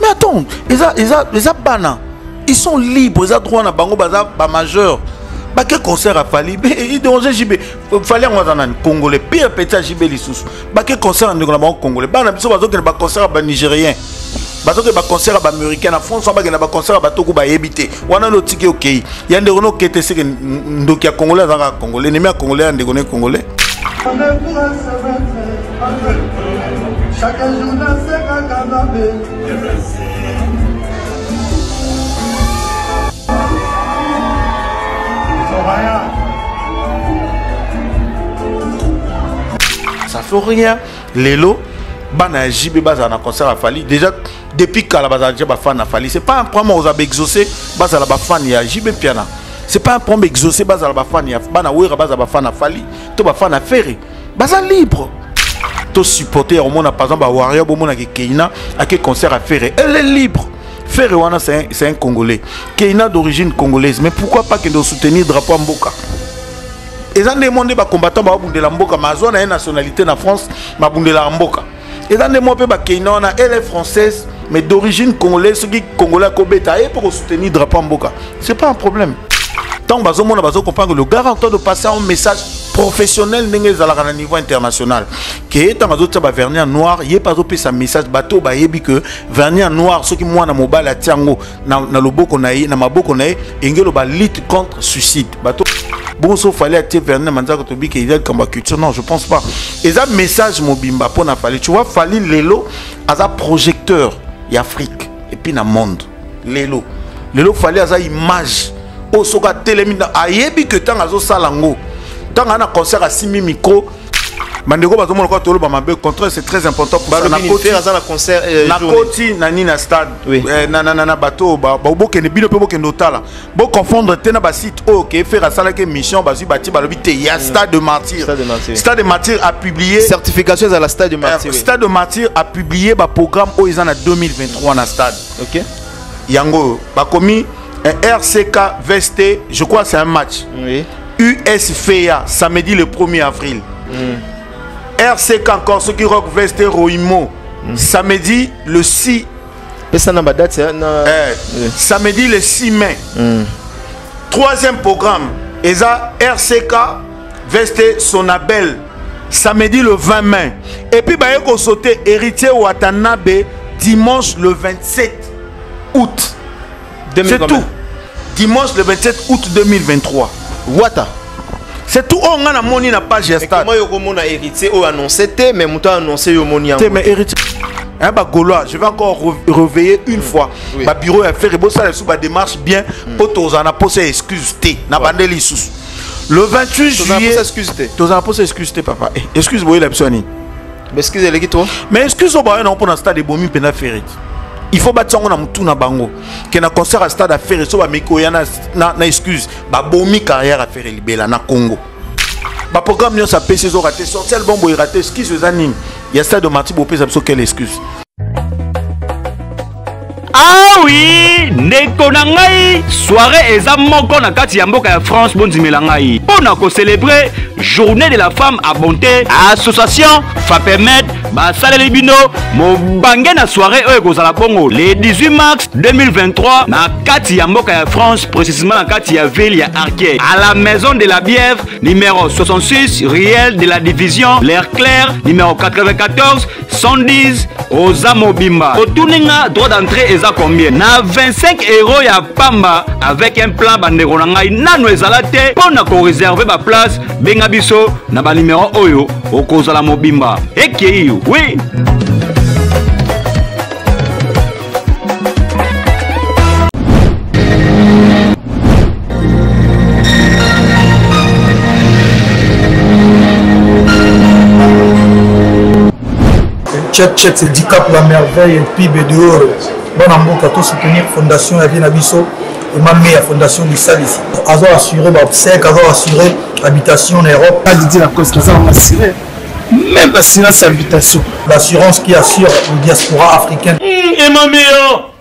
Mais attends, les bana, ils sont libres, ils ont droit à bango baza majeur. Bah quel concert a fallu? Il dérangeait JB. Fallait en Congolais, pire petit JB les sous. Bah quel concert en Congolais? Bah na biso bazo que ba concert à Nigérien. Bazo que ba concert à Américain en France, ba que ba concert à Togo ba yebité. Wana no tiki OK. Il y a des reno qui étaient que ndokia Congolais za Congolais, nemi Congolais en dégoné Congolais. Chaque jour dans ce canapé. Ça fait rien. Lélo, bana JB baza na concert à Fali. Déjà depuis qu'à la base ba fan à Fali, c'est pas un problème aux ab exaucé baza la ba fan ya JB piana. C'est pas un problème exaucé baza la ba fan ya bana wera baza ba fan à Fali, to ba fan à Ferré. Baza libre. To supporter au monde par exemple ba Warrior bo mona ke Keina à quel concert à Ferré. Elle est libre. Ferré wana c'est un Congolais. Keina d'origine congolaise, mais pourquoi pas que de soutenir drapeau Mboka? Ils ont demandé aux combattants de la Mboka, ma zone a une nationalité en France, ma bunde la Mboka. Ils ont demandé à Keina, elle est française, mais d'origine congolaise, ceux qui congolais pour soutenir le drapeau Mboka. Ce n'est pas un problème. Tant que vous comprenez que le garantant de passer un message professionnel à niveau international. Que tant que vous vernis noir, il n'y a pas de message bateau, que vernis noir, ceux qui moi na mobile à Tiango, na le boko na na maboko na engelo ba lutte contre suicide. Bateau. Bon, sauf fallait être vernis manzaka to bi que il y a comme culture. Non, je pense pas. Et ça message mobimba pour na fallait. Tu vois, fallait Lelo as un projecteur y Afrique et puis na monde. Lelo fallait as image. Au soka télémina ayebi que tant azo salango tant on a concert à 6000 micros mandeko bazo mona ko tolo ba mabe contraire c'est très important pour ça na côté na concert na côté na ni na stade na bateau ba boke ne bino pe boke ndotala bo confondre tena ba site OK faire ça la que mission ba bati ba lobi te ya stade de martyr stade de martyr a publié certification à la stade de martyr stade de martyr a publié ba programme au ils en a 2023 na stade OK yango ba commis RCK Vesté, je crois que c'est un match. Oui. USFEA, samedi le 1er avril. RCK encore, ceux qui rock Vesté Roimo, samedi le 6. Et ça n'a pas date, samedi le 6 mai. Troisième programme, ESA RCK Vesté Sonabel, samedi le 20 mai. Et puis, il y a sauté Héritier Watanabe, dimanche le 27 août. C'est tout. Dimanche le 27 août 2023. Wata. C'est tout. On a monnaie na page stade. Comment on a hérité ou annoncé mais mouton annoncé au monnaie. Mais hérité. Hein bah Gaulois, je vais encore réveiller une fois. Bah bureau a fait rebo ça sous ba démarche bien. Poto en a posé excuse T. Na bandeli sous. Le 28 juillet. Tos en posé excuse T papa. Excuse moi la personne. Mais excusez les toi. Mais excuse au ba non pour dans stade de Bomi pena ferret. Il faut battre on a mutu na bango que na concert à stade à faire so ba miko ya na excuse ba bomi carrière à faire libela na Congo ba programme nyo sa PC zo raté sorti album bo raté excuse za nini ya stade de Marty Bopé ça quelle excuse. Ah oui, ndeko na ngai soirée eza moko na kati ya mboka ya France bondimela ngai pona ko célébrer journée de la femme à bonté association Fapemet ba saleli bino mo bange na soirée oyo kozala bongo le 18 mars 2023 na kati ya mboka ya France précisément na kati ya ville ya Arquet à la maison de la Bièvre numéro 66 Riel de la division L'air clair numéro 94 110 Oza Mobimba otuninga droit d'entrée eza combien na 25 € ya pamba avec un plan bandeko na ngai nano ezala te pona ko réserver ba place benga biso na ba numéro oyo okozala mobimba ekei oui. Tchèque, c'est 10 cap la merveille et PIB dehors. Bon amour, quand on soutenir Fondation Avien Abisso et ma meilleure Fondation du Sal ici. Azo assuré l'obsèque, Azo assuré l'habitation en Europe. Pas dit la cause, Azo assuré. Même assurance habitation. L'assurance qui assure la diaspora africaine. Et ma meilleure,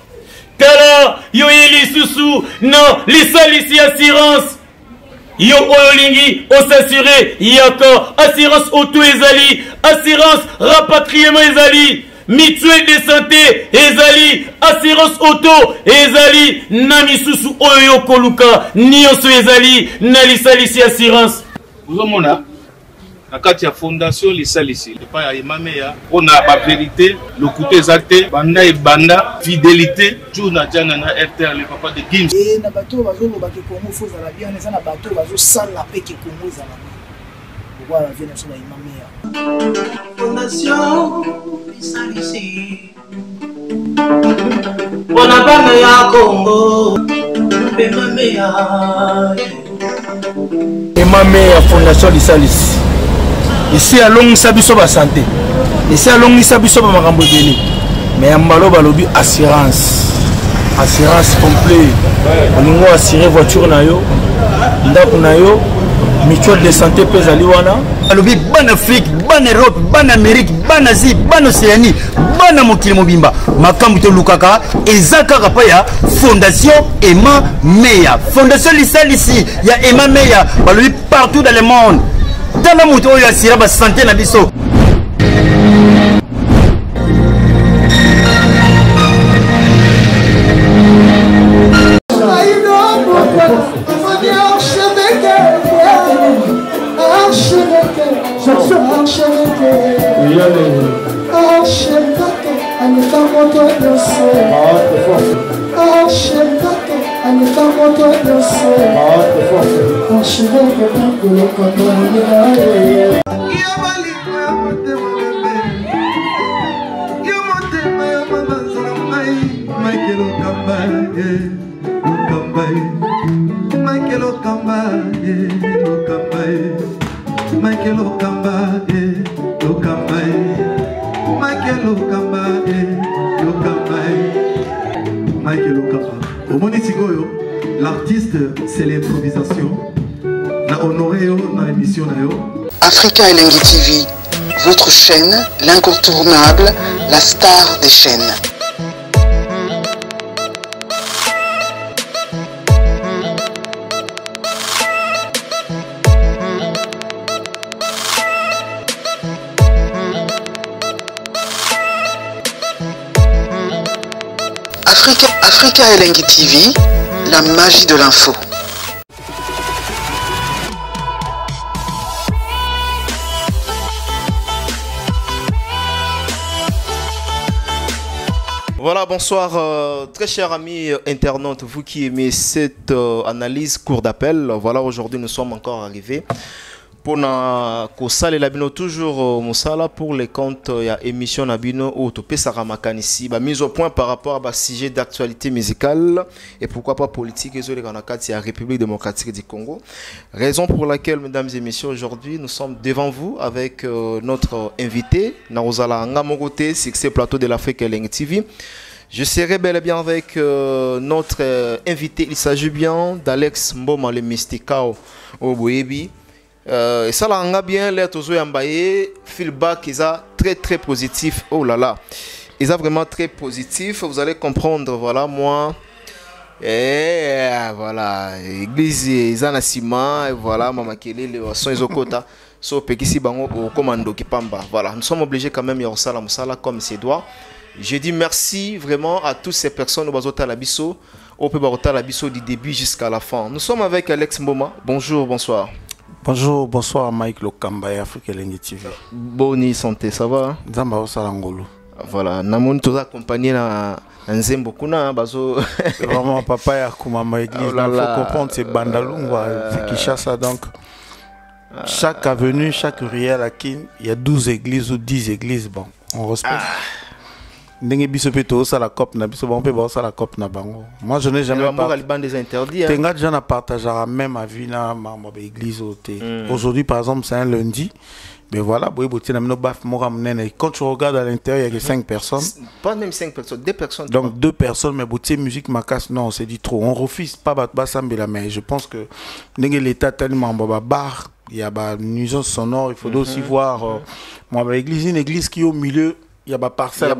Tala, yo les sous non, les sales ici assurance. Yo olingi, on s'assurer, yako, assurance auto ezali, assurance rapatriement ezali, mutuelle de santé ezali, assurance auto ezali na misusu oyo koluka nyonso ezali na lisalisi assurance. Vous avez na kati ya fondation lisalisi epai ya emameya mpona bavérité lokuta eza te banda ebanda fidélité jour na jana na rtr le papa de Gims na bato bazolobaka kongo fo ezala bien eza na bato bazosala mpe ke kongo ezala bien voilà vie naso na emameya fondation lisalisi mpona bana ya kongo emameya emameya fondation lisalisi ici alongisa biso ba santé ici alongisa biso ba makambo deni mais ambalo balobi assurance complet olingo assurer voiture na yo ndako na yo mutuelle de santé pesa liwana balobi ban Afrique ban Europe ban Amérique ban Asie ban Océanie ban mokili mobimba makambo to lukaka ezaka pa ya fondation Emma Meya fondation lisalisi ya Emma Meya balobi partout dans le monde. Dans la moto, il y a la santé na biso. L'artiste, c'est l'improvisation. Na honoré dans l'émission. Africa Elengi TV, votre chaîne, l'incontournable, la star des chaînes. Africa Elengi TV, la magie de l'info. Voilà, bonsoir, très chers amis internautes, vous qui aimez cette analyse court d'appel. Voilà, aujourd'hui nous sommes encore arrivés pour na labino toujours musala pour les comptes ya émission nabino ou topé saramakan ici ba mise au point par rapport à sujet d'actualité musicale et pourquoi pas politique et sur la République démocratique du Congo. Raison pour laquelle, mesdames et messieurs, aujourd'hui nous sommes devant vous avec notre invité Narozala Ngamogote, c'est plateau de l'Afrique Elengi TV. Je serai bel et bien avec notre invité. Il s'agit bien d'Alex Mboma le Mysticao au Boyebi. Et ça l'a bien l'air aux yambaye feedback ils a très positif. Oh là là, ils a vraiment très positif. Vous allez comprendre. Voilà moi et voilà église ils en ciment et voilà mama kele les son izokota so pekisi bango au commando kipamba. Voilà, nous sommes obligés quand même ya sala musala comme c'est doit. Je dis merci vraiment à toutes ces personnes au bazota la biso au peu bazota la biso du début jusqu'à la fin. Nous sommes avec Alex Mboma. Bonjour, bonsoir. Bonjour, bonsoir Mike Lokamba et Afrique Elengi TV. Bonne santé, ça va? Zamba Osalangolo. Voilà, namon tous accompagné na Nzembo kuna bazo. Vraiment papa ya kumama église. Il faut comprendre c'est Bandalungwa, c'est Kinshasa donc. Chaque avenue, chaque ruelle à Kin, il y a 12 églises ou 10 églises. Bon, on respecte. Ndenge biso peto ça la cop na biso bon pe ba ça la cop na bango. Moi je n'ai jamais pas des interdits. Tenga déjà na partagera même à vie na ma église aujourd'hui par exemple c'est un lundi. Mais voilà, quand tu regardes à l'intérieur, il y a que 5 personnes. Pas même 5 personnes, 2 personnes. Donc 2 personnes, mais beauté, musique, ma casse, non, c'est dit trop. On refuse pas mais je pense que l'État tellement bar, il y a une nuisance sonore, il faut aussi voir l'église, une église qui est au milieu. Il y a des parcelles,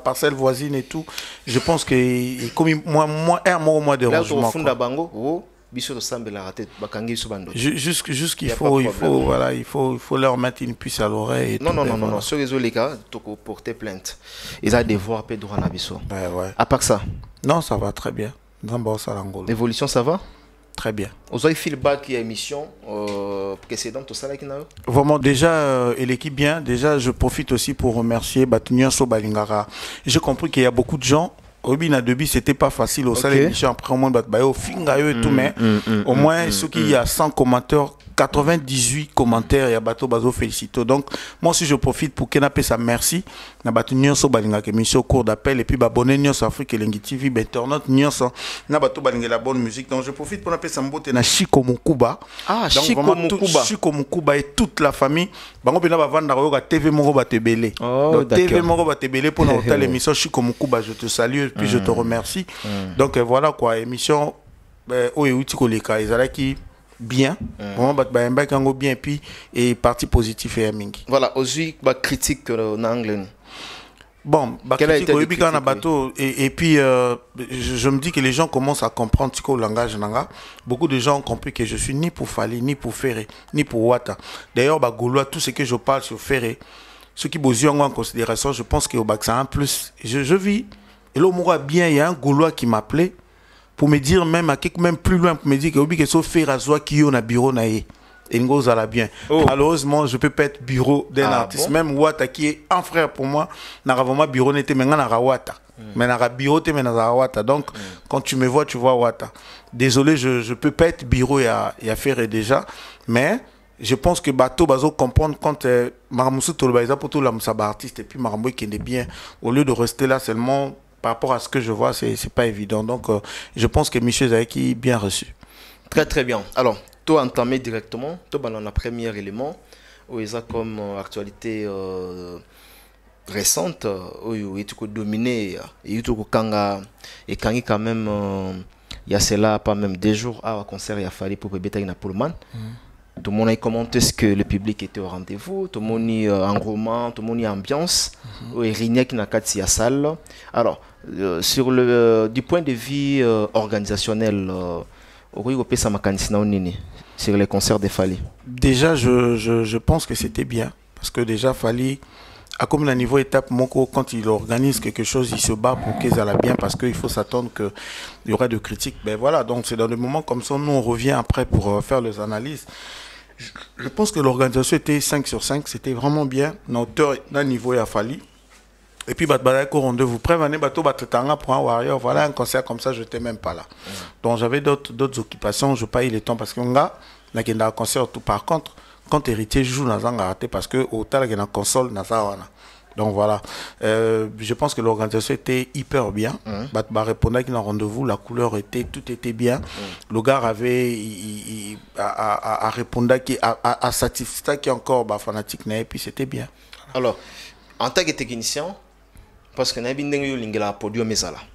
parcelle voisine et tout. Je pense que comme moi un mois de rangement. Juste qu'il faut, voilà, il faut leur mettre une puce à l'oreille. Non. Sur les cas, tu peux porter plainte. Ils ont des devoirs à droit à biso. Ouais. À part ça. Non, ça va très bien. L'évolution, ça va? Très bien. Vous avez feedback et émission précédente, tout ça là qui n'a. Vraiment, déjà, et l'équipe bien. Déjà, je profite aussi pour remercier Batunyan Sobalingara. J'ai compris qu'il y a beaucoup de gens. Obina Debi, c'était pas facile au sein de l'émission. Après, au moins, au Fingayo et tout, mais au moins, ceux qui y a 100 commentaires, 98 commentaires, il y a Bato Bazo félicito. Donc, moi aussi, je profite pour Kenape sa merci. Na Bato Nyonso Balinga qui émission au cours d'appel et puis Babonné Nyonso Afrique et Lengi TV, Internaute Nyonso. Na Bato Balinga la bonne musique. Donc, je profite pour appeler Sambote na Chiko Mukuba. Ah, Chiko Mukuba. Chiko Mukuba et toute la famille. Bango Pena Bavanda Roga TV Moro Batebele. Donc, TV Moro Batebele pour notre l'émission Chiko Mukuba. Je te salue et puis je te remercie. Donc, voilà quoi, émission. Oh, et Outiko Leka. Ils allaient qui. Bien, vraiment bien puis et parti positif et mingi. Voilà, aujourd'hui critique en anglais. Bon, critique au bateau et puis je me dis que les gens commencent à comprendre le langage nanga. Beaucoup de gens ont compris que je suis ni pour Fali, ni pour Ferré, ni pour Wata. D'ailleurs, Gaulois, tout ce que je parle sur Ferré, ceux qui posent en considération, je pense que au bac ça un plus. Je vis et là au bien, il y a un Gaulois qui m'appelait pour me dire même à quelque même plus loin pour me dire que sauf faire à soi qui a bureau naé et nous allons bien. Malheureusement je peux pas être bureau d'un artiste même Wata qui est un frère pour moi n'a vraiment bureau n'était mais n'a Wata mais n'a bureau t'es mais n'a Wata donc quand tu me vois tu vois Wata. Désolé je peux pas être bureau et à faire déjà mais je pense que bateau bazo comprendre quand Maramoussou Tolbaïza pour tout la Moussaba artiste et puis Maramboui qui est bien au lieu de rester là seulement. Par rapport à ce que je vois, c'est pas évident. Donc, je pense que Michel Zaïki est bien reçu. Très bien. Alors, toi, entamé directement, toi, dans le premier élément, où il y a comme actualité récente, où il y a dominé, il y a quand même, il y a cela pas même 2 jours à un concert, il a fallu pour Bébé Taïna Pullman. Tout le monde a commenté ce que le public était au rendez-vous, tout le monde est en roman, tout le monde est en ambiance, et Rignac n'a qu'à s'y salle. Alors, sur du point de vue organisationnel, sur les concerts de Fali. Déjà, je pense que c'était bien, parce que déjà Fali, à comme le niveau étape, Moko, quand il organise quelque chose, il se bat pour qu'ils aillent bien, parce qu'il faut s'attendre qu'il y aura de critiques. Ben voilà, donc c'est dans des moments comme ça, nous on revient après pour faire les analyses. Je pense que l'organisation était 5 sur 5, c'était vraiment bien, notre niveau à Fali. Et puis, au rendez-vous, prévenez, pour un warrior, voilà un concert comme ça, je n'étais même pas là. Donc, j'avais d'autres occupations, je n'ai pas eu le temps parce qu'on a un concert tout. Par contre, quand héritier joue, on a raté parce que au tal, il y a une console, donc voilà. Je pense que l'organisation était hyper bien. Répondait qu'il y a un rendez-vous, la couleur était, tout était bien. Le gars avait à répondre à satisfaire qui est encore fanatique, et puis c'était bien. Alors, en tant que technicien, parce que nous avons un podium couleur.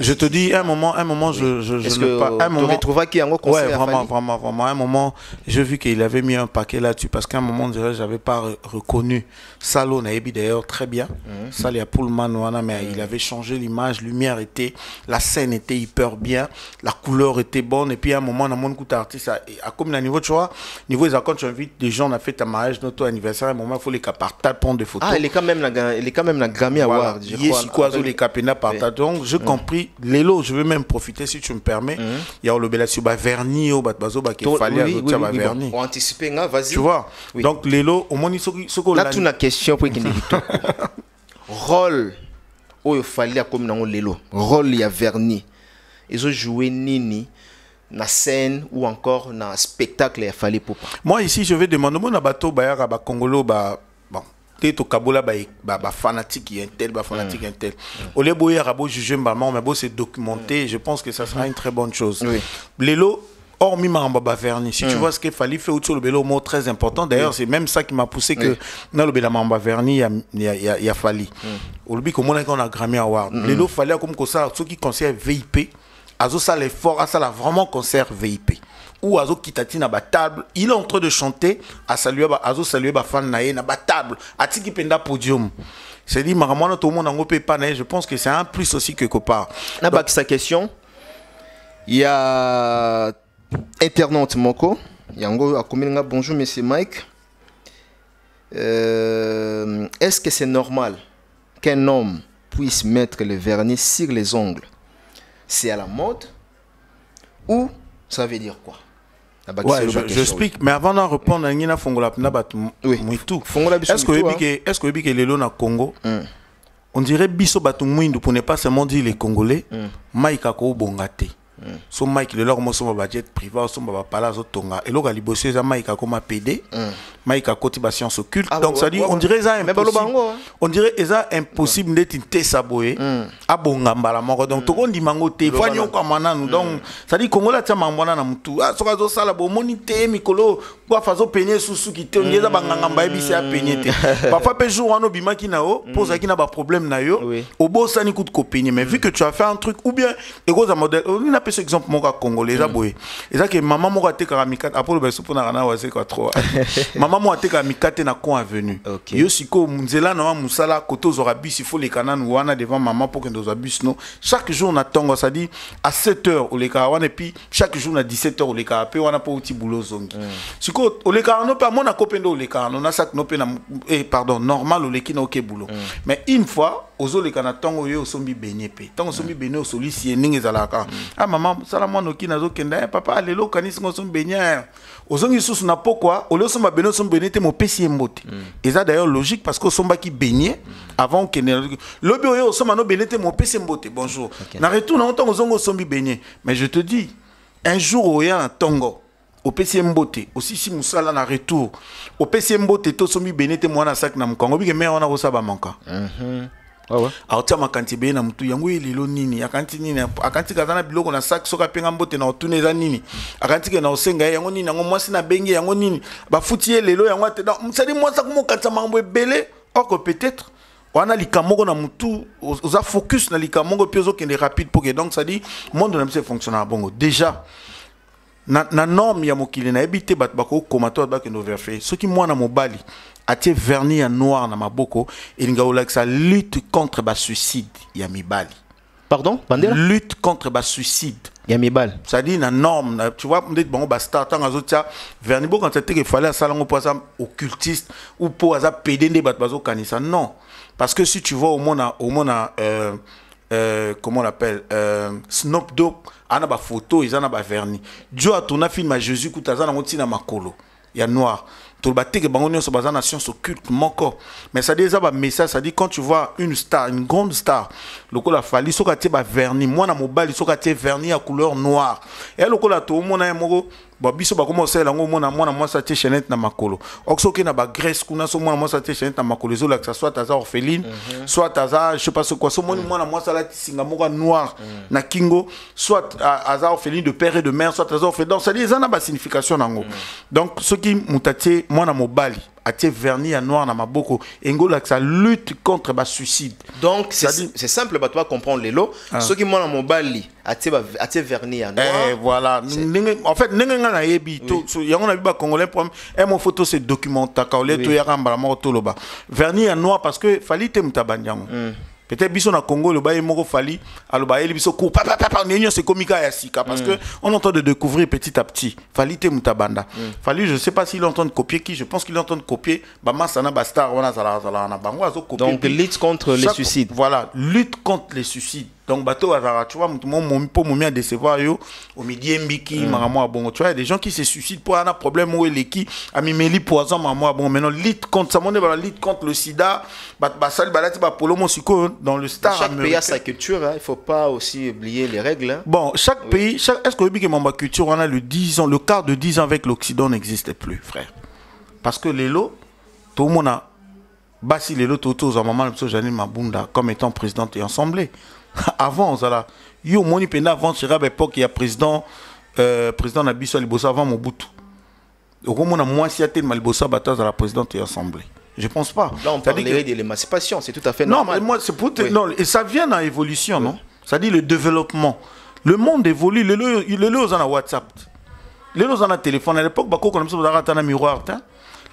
Je te dis, un moment, je trouvé qu'il y a un concert. Ouais, vraiment. Un moment, j'ai vu qu'il avait mis un paquet là-dessus parce qu'à un moment, je n'avais pas reconnu Salo Naebi d'ailleurs très bien. Ça, il y a Pullman, mais il avait changé l'image, lumière était, la scène était hyper bien, la couleur était bonne. Et puis à un moment, on a mon coup d'artiste, à comme le niveau, tu vois, niveau des accords, tu invites des gens, on a fait ta mariage, notre anniversaire, à un moment, il faut les partager, prendre des photos. Ah, il est quand même la Grammy Award, je crois. Les Capena partage. Donc, j'ai compris. Lélo, je veux même profiter, si tu me permets. Il y a le Belasio Verni, au Batbazo, qui fallait ajouter à Verni. On anticipe, vas-y. Tu vois. Donc, Lélo, au moins, là, tu as une question pour qu'il rôle, il fallait comme dans Lélo. Rôle, il y a Verni. Ils ont joué Nini. Na scène ou encore na spectacle, il fallait pour. Moi, ici, je vais demander mon abato, Bayara, Congolo, to kabola ba fanatique un tel fanatique un tel au lieu boyer rabo juger maman mais bon c'est documenté je pense que ça sera une très bonne chose. Lélo hormis Maramba Verni si tu vois ce qu'il fallait faire autour le bélo mot très important d'ailleurs c'est même ça qui m'a poussé que dans le béla Maramba Verni il y a fallu au lieu qu'on a Grammy Award Lélo fallait comme ça ceux qui concert VIP azo ça l'effort à ça la vraiment concert VIP ou azo kitati na ba table il est en train de chanter à saluer azo saluer ba fan naé na ba table atiki penda podium c'est dit maramana tout le monde en peut pas je pense que c'est un plus aussi quelque part na ba sa question Il y a internaute Moko. Yango a commis bonjour monsieur Mike. Est-ce que c'est normal qu'un homme puisse mettre le vernis sur les ongles? C'est à la mode ou ça veut dire quoi? Ouais, je explique, mais avant de répondre à Nina Fongola Mouitou, est-ce que le Lelo na Congo, on dirait Biso Batou Mouindou pour ne pas seulement dire les Congolais, Mike Ako Bongate. So Mike le leur mosso budget privé so ba pala zo tonga et loga libosé za Mike Ako PD Mike Ako ti ba science occulte donc ça dit on dirait ça impossible on dirait ça impossible d'être saboé a bonga mbala moko donc to kondi mango te fani ko mananu donc ça dit Congo la tia mambona na mutu so ka zo sala bo monite mikolo kwa fazo peigner susu ki te ngeza banganga mbaye bisi a peigner te parfois pe jour on obima ki na o pose ki na ba problème na yo au bo sani coup de copeigner mais vu que tu as fait un truc ou bien ego za modèle on a ce exemple mon congolais ça boy et ça que maman mo te karamikate après le beso pona na wase quoi trop maman mo te karamikate na con avenue yo siko munzela na musala koto zora bus il faut les canans wana devant maman pour que nos bus non chaque jour na tongo ça dit à 7h au les wana et puis chaque jour na 17h au les pe wana po petit boulot zongi siko au les no pas mon na kopendo au les no na sak no pe na pardon normal au les ki na ok boulot mais une fois aux les kana tongo yo sombi beigné pe tongo sombi beigné au solisi ningi zalaka maman salama no kina zo kenda papa lelo kanisi ngo sombi beigné ozongi susu na pourquoi au lieu somba beigné sombi beigné te mo pesi mbote et ça d'ailleurs logique parce que somba qui beigné avant que le bio somba no beigné te mo pesi mbote bonjour na retour na tongo zongo sombi beigné mais je te dis un jour au ya tongo au PCM Bote aussi si musala na retour au PCM Bote to sombi beigné te mo na sac na mkongo bi ke me ona ko saba manka alors tu as ma quantité na mutu yango lelo nini akanti nini akanti kazana biloko na sac soka penga mbote na otuneza nini akanti ke na osenga yango nini yango mwasi na bengi yango nini ba futie lelo yango te donc ça dit moi ça comme kata mambo ebele or que peut-être on a likamoko na mutu oza focus na likamoko piozo kende rapide pour que donc ça dit monde na se fonctionner bongo déjà na norme ya mokili na ebité bat bako komato ba ke no verfe ce qui moi na mobali atie vernis en noir na maboko et l'ingaola que ça lutte contre le suicide ya mibali. Pardon, Bandera? Lutte contre le suicide ya mibali. Ça dit na norme, tu vois on dit bon ba start tant azotia vernis bo quand c'était qu'il fallait ça lango pour ça occultiste ou pour ça pédé bat bazo kanisa non parce que si tu vois au monde comment on l'appelle Snoop Dogg ana ba photo ils ana ba vernis Dieu a tourné film à Jésus kutaza na ngoti na makolo ya noir tout le bâti que bangonio se basant nation s'occulte mon corps mais ça dit ça va message ça dit quand tu vois une star une grande star le col a fallu so katé ba vernis moi na mobile so katé vernis à couleur noire et le col a tout mon na moko ba biso ba commencer là moi ça té chaînette na makolo okso ke na ba Grèce kuna so moi ça té chaînette na makolo zo là que ça soit taza orpheline soit taza je sais pas ce quoi so moi ça là singa moko noir na kingo soit taza orpheline de père et de mère soit taza orpheline donc ça dit ça na ba signification nango donc ce qui mutaté moi na mobali atie vernis à noir na maboko engola que ça lutte contre le suicide donc c'est simple bah toi comprendre les lots ceux qui moi na mobali atie vernis à noir voilà en fait nenga na yebi to yango na biba congolais problème et mon photo c'est documenta ka ole to yakamba la moto loba vernis à noir parce que fali te mutabanyango peut-être biso na Congo le baye moko fali aloba eli biso ko papa nenyo c'est komika ya sika parce que on entend de découvrir petit à petit fali te mutabanda fali je sais pas s'il entend de copier qui je pense qu'il entend de copier ba masana ba star wana zala na bango azo copier donc lutte contre les suicides voilà lutte contre les suicides donc bateau azara tu vois mon pour momia décevoir yo au midi mbiki maramo bongo tu vois des gens qui se suicident pour un problème où les qui a mimeli poison maramo bon maintenant lutte contre ça monde va lutte contre le sida ba sal balati ba polomo siko dans le star chaque pays a sa culture hein, il faut pas aussi oublier les règles hein. Bon chaque pays est-ce que que mon culture on a le 10 ans le quart de 10 ans avec l'Occident n'existe plus frère parce que les lots tout le monde a basi les lots autour à maman le Janine Mabunda comme étant présidente et assemblée. Avant ça yo moni pena avant Chirabe époque il y a président Nabiso Libosa avant Mobutu au moins moi si a tel Malibosa bataille à la présidente et assemblée je pense pas là on parlerait de l'émancipation c'est tout à fait normal non mais moi c'est pour non et ça vient dans l'évolution non ça dit le développement le monde évolue les lots en WhatsApp les lots en téléphone à l'époque bako comme ça vous avez un miroir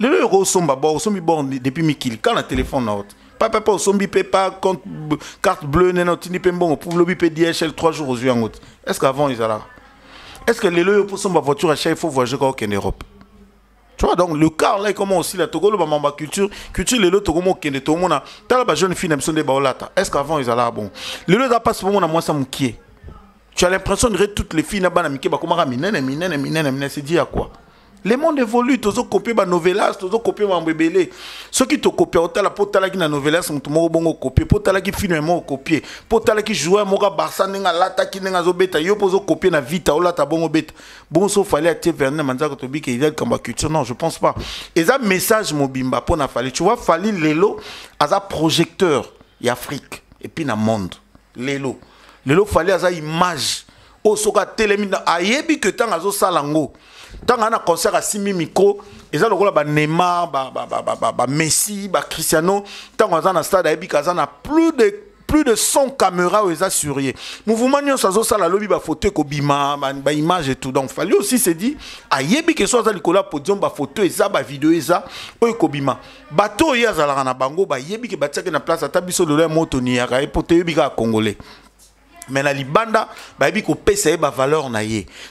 les lots sont bon depuis Mikil quand le téléphone haute papa au sombi pas compte carte bleue non tini pe bon pour le bip DHL 3 jours aux yeux en route est-ce qu'avant ils allaient est-ce que les lois pour son voiture à chaque il faut voyager en Europe? Tu vois, donc le car là, comment aussi la Togo, le ma culture, les lots Togo, qui est tout le monde, t'as la jeune fille, n'aime des baolata. Est-ce qu'avant ils allaient bon? Les lots pas ce moment, moi, ça m'inquiète. Tu as l'impression de toutes les filles, c'est dit à quoi? Le monde évolue, tu as copié ma novelas, tu as copié ma bébélé. Ceux qui te copient, tu as la pote qui na novelas, tu as bon copié, pote qui filme mon copié, pote qui joue mon Barça, n'enga lata qui n'enga zobeta, yo poso copier na vita, ou lata bon beta. Bon, sauf fallait activer Vernet, manza que tu dis qu'il y a comme culture. Non, je pense pas. Et ça, message mobimba pour na fallait. Tu vois, fallait Lelo, à ça projecteur, y Afrique, et puis na monde. Lelo. Lelo fallait à ça image. Au soka télémina, ayebi que tant à zo salango. Tant qu'on a un concert à 6 000 micros, et ça, le Neymar, Messi, Cristiano, tant qu'on a un stade, il y a plus de 100 caméras où ils ont suré. Mouvement, nous avons ça, la lobby, photo, image et tout. Donc, il fallait aussi se dire, il y a soit Nicolas podium, photo, vidéo, bima. Bateau, il y a un bango, il y a une place à tabiso de la moto, il y a un poteau, il y a un Congolais. Mais la Libanda, il faut payer la valeur.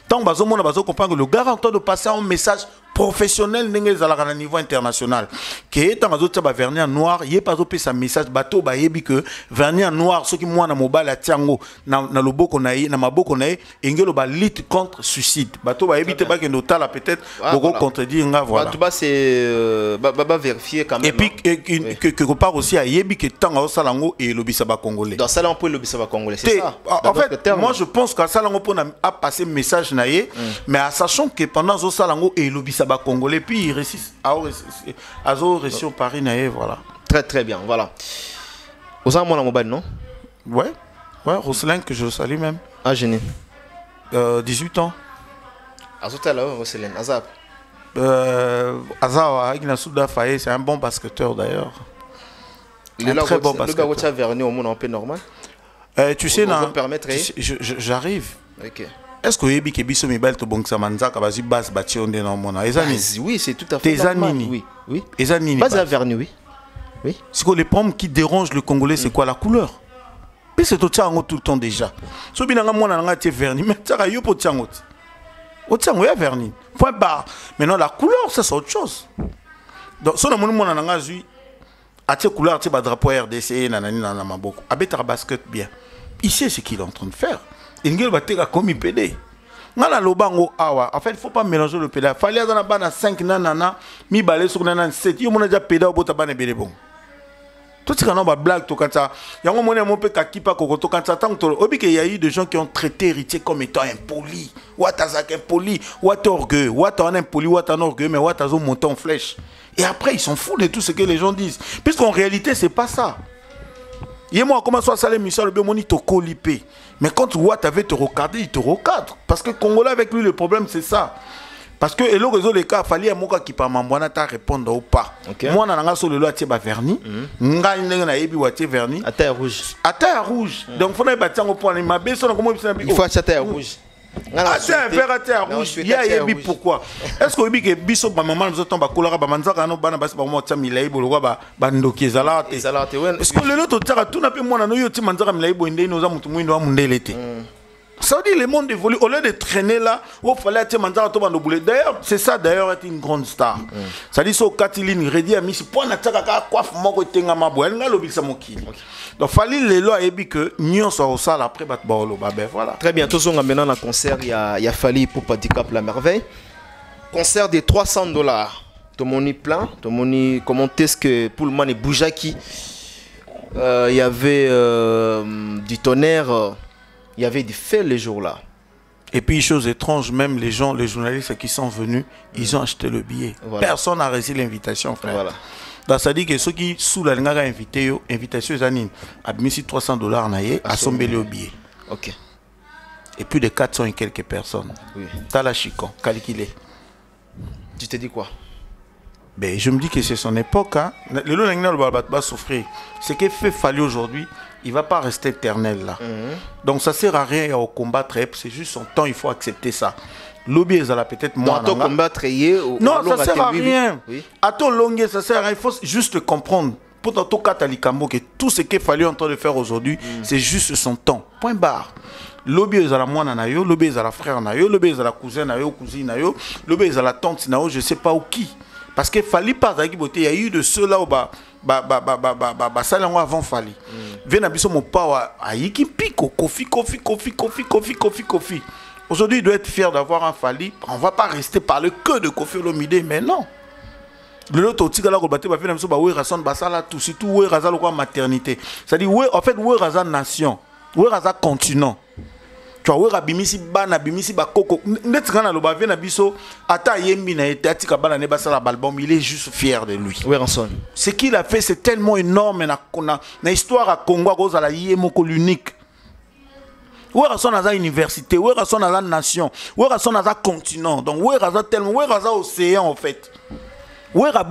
Tant que vous comprenez que le garanteur de passer un message professionnel à niveau international. Que étant un vernis en noir, il n'y a pas de message bateau, que vernis en noir, ceux qui moi na mobile à Tiango, na le beau qu'on a, na ma beau qu'on a, et que lutte contre suicide. Bateau va éviter pas que nos talents peut-être beaucoup contredire. Voilà. C'est vérifier quand même. Et puis quelque part aussi à Yebi que tant à Salango et l'Obisaba congolais. Dans Salango pour l'Obisaba congolais, c'est ça. En fait, moi je pense qu'à Salango pour a passé message naïe, mais en sachant que pendant Salango et l'Obisaba congolais, puis il réussit à réussir au Paris, voilà. Très très bien, voilà. Vous avez mon mobile, non? Ouais, Roselin que je salue même. Ah, génie. 18 ans. Azotala, Roselin, Azab. Azab, c'est un bon basketteur d'ailleurs. Un très bon basketteur. Le gars verni au monde un peu normal. Tu sais, j'arrive. Ok. Est-ce que Yebi Kebiso Mibel to Bongsa Manzaka Bazi Bas Bation de Normona? Oui, c'est tout à fait normal. Oui. Bas à verni, oui. Oui. C'est que les problèmes qui dérangent le Congolais, c'est quoi? La couleur. Mais c'est tout ça tout le temps déjà. Si bien on a verni, mais ça a eu pour Tiangot. Au Tiango, il y a verni. Point barre. Maintenant, la couleur, ça c'est autre chose. Donc, si on a vu, à tes couleurs, tu as drapeau RDC, nanani, nanana, beaucoup. Abetara basket bien. Ici, c'est ce qu'il est en train de faire. Il va te comme il pédé. En fait, il ne faut pas mélanger le pédé. Il fallait avoir 5 nanana, mi balé sur nanana 7. Il y a déjà pédé au bout de la bon. Tout ce qu'on a blague, tout ça. Il y a un moment où il y a eu des gens qui ont traité héritier comme étant impoli. Ou impoli, ou orgueil, ou impoli, ou orgueil, mais ou monté en flèche. Et après, ils sont fous de tout ce que les gens disent. Puisqu'en réalité, c'est pas ça. Et moi, comment soit ça, l'émission, le bémoni te colipé. Mais quand Watt avait te recadré, il te recadre. Parce que Congolais avec lui, le problème, c'est ça. Parce que, et le réseau des cas, il fallait un mot qui parle, moi, je répondre ou pas. Moi, on a sur le lot, tu as verni. Verni. À terre rouge. À terre rouge. Donc, il faut que au point. Il faut acheter à terre rouge. C'est un verre à terre rouge. Il y a Yebi pourquoi? Est-ce que Yebi que Bisso, maman, nous attend, Bakolara, Bamanzaka, no Bana, Basba, Milay, Boloba, Bandoki, Zalate. Est-ce que le lot, tout n'a pas moins, nous, Timanzara, Milay, Bondé, nous avons tout le monde l'été. Ça veut dire le monde évolue. Au lieu de traîner là, il fallait être Manzara, Tobando Boulé. D'ailleurs, c'est ça, d'ailleurs, est une grande star. Ça dit, so, Katiline, Redi, Amici, point à coiffe, Moko, Tengama, Boel, Nalobi, Samoki. Donc, il fallait les lois et que nous sommes au salle après Batbolo. Voilà. Très bien, tous on a maintenant un concert, il y a fallu pour Padicap la merveille. Concert de $300. Tout le monde est plein. Tout le monde est commenté ce que pour le moment est Boujaki. Il y avait du tonnerre. Il y avait du feu les jours-là. Et puis, chose étrange, même les gens, les journalistes qui sont venus, ils ont acheté le billet. Voilà. Personne n'a reçu l'invitation, frère. Voilà. Donc, ça dit que ceux qui, sous la ligne, ont invité, invitation, ils ont mis $300 à somber le billet. Ok. Et plus de 400 et quelques personnes. Oui. Tala Chicon, calculé. Tu te dis quoi? Ben, je me dis que c'est son époque. Hein. Le lot va souffrir. Ce qui fait fallu aujourd'hui, il ne va pas rester éternel là. Donc ça ne sert à rien à combattre, c'est juste son temps, il faut accepter ça. Lobby, ça a peut-être moins. Combattre, non, ça ne sert à rien. À ton longueur, ça sert à rien. Il faut juste comprendre. Pour ton cas, que tout ce qu'il fallait en train de faire aujourd'hui, c'est juste son temps. Point barre. lobby ezala mwana na yo, lobby ezala frère na yo, lobby ezala cousin na yo, cousine na yo, lobby ezala tante na yo, je sais pas où qui. Parce que Fali par Zaki Boté, il y a eu de ceux-là où avant Fali. Vena biso mon pa aiki pico, Kofi. Aujourd'hui, il doit être fier d'avoir un Fali. On va pas rester parler que de Kofi Olomide, mais non. Le lot tika la ko baté ba fina biso ba we rason basala tout surtout we raza lo maternité. C'est-à-dire en fait we raza nation, we raza continent. Tu vois, we bimisi bana bimisi ba koko netika na lo ba vena biso ata yembi na etatika bana ne basala album, il est juste fier de lui. We rason. Ce qu'il a fait c'est tellement énorme na histoire à Congo à cause de la yemoko l'unique. We rason na za université, we rason na za nation, we rason na za continent. Donc we raza tellement we raza océan en fait. Il a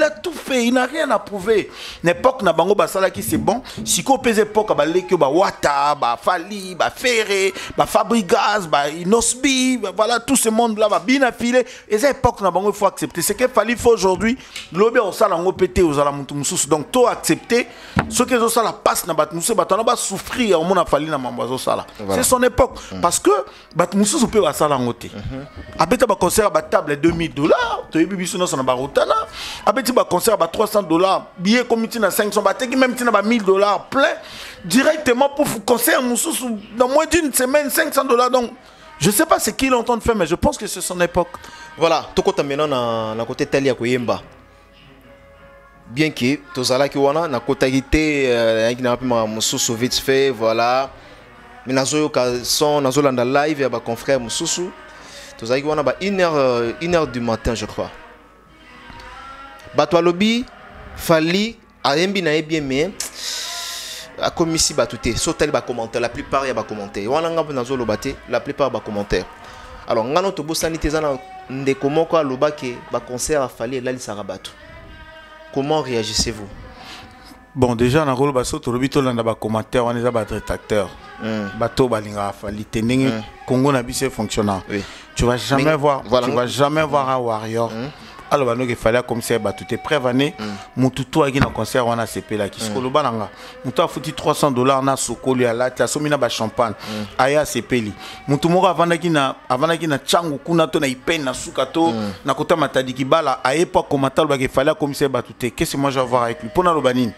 tout fait, il n'a rien à prouver. L'époque na bango basala qui c'est bon. Si qu'on pèse époque ba leki ba Wata, ba Fali, ba Ferré, ba Fabregas, ba Inosbi, voilà tout ce monde là va bien affilé. Et cette époque na bango il faut accepter. C'est que Fali faut aujourd'hui l'obé au sala ngo pété aux ala mutu mususu. Donc tout accepter. Ce que zo sala passe na bat mususu batana ba souffrir au mona Fali na mambazo sala. C'est son époque parce que bat mususu peut ba sala ngoté. Abeta ba concert ba table $2000. Tu as vu sur na barotana abeti ba concert ba $300 billet comité na 500 ba teki même tina ba $1000 plein directement pour concert mususu dans moins d'une semaine $500. Donc je sais pas ce qu'il entend faire mais je pense que c'est son époque. Voilà, tout côté maintenant na côté Talia Koyemba. Bien que tozala ki wana na kotagité na pa mususu vite fait voilà. Mais nazo ka son nazo landa live ya ba confrère mususu. Tous à 1h du matin, je crois. Bato lobby, Fali, a bien mais a commis si batouté. Sautel va commenter, la plupart y va commenter. La plupart va commenter. Alors, on a notre beau sanité, on a comment quoi le bac va concert à Fali et là il s'arabatu. Comment réagissez-vous? Bon, déjà, dans le bateau, tu as commentaire, on est des rétracteurs. Bateau, balinga, Fali, Tending, Congo n'a pas fonctionnant. Tu vas jamais voir, voilà, tu vas jamais voir un warrior. Alors, il fallait comme ça, tu es prévenu. Mon tuto a un concert, on a CP là qui se colle au bananga. Mon tuto a foutu $300 na sokoli à la, tu as soumi na ba champagne. Aya CP li. Mon tuto mora avant qu'il na changu kuna to na ipen na sukato na kota matadi ki bala. À époque comme matal ba qu'il fallait comme ça, qu'est-ce que moi je vais voir avec lui? Pour na lobanine.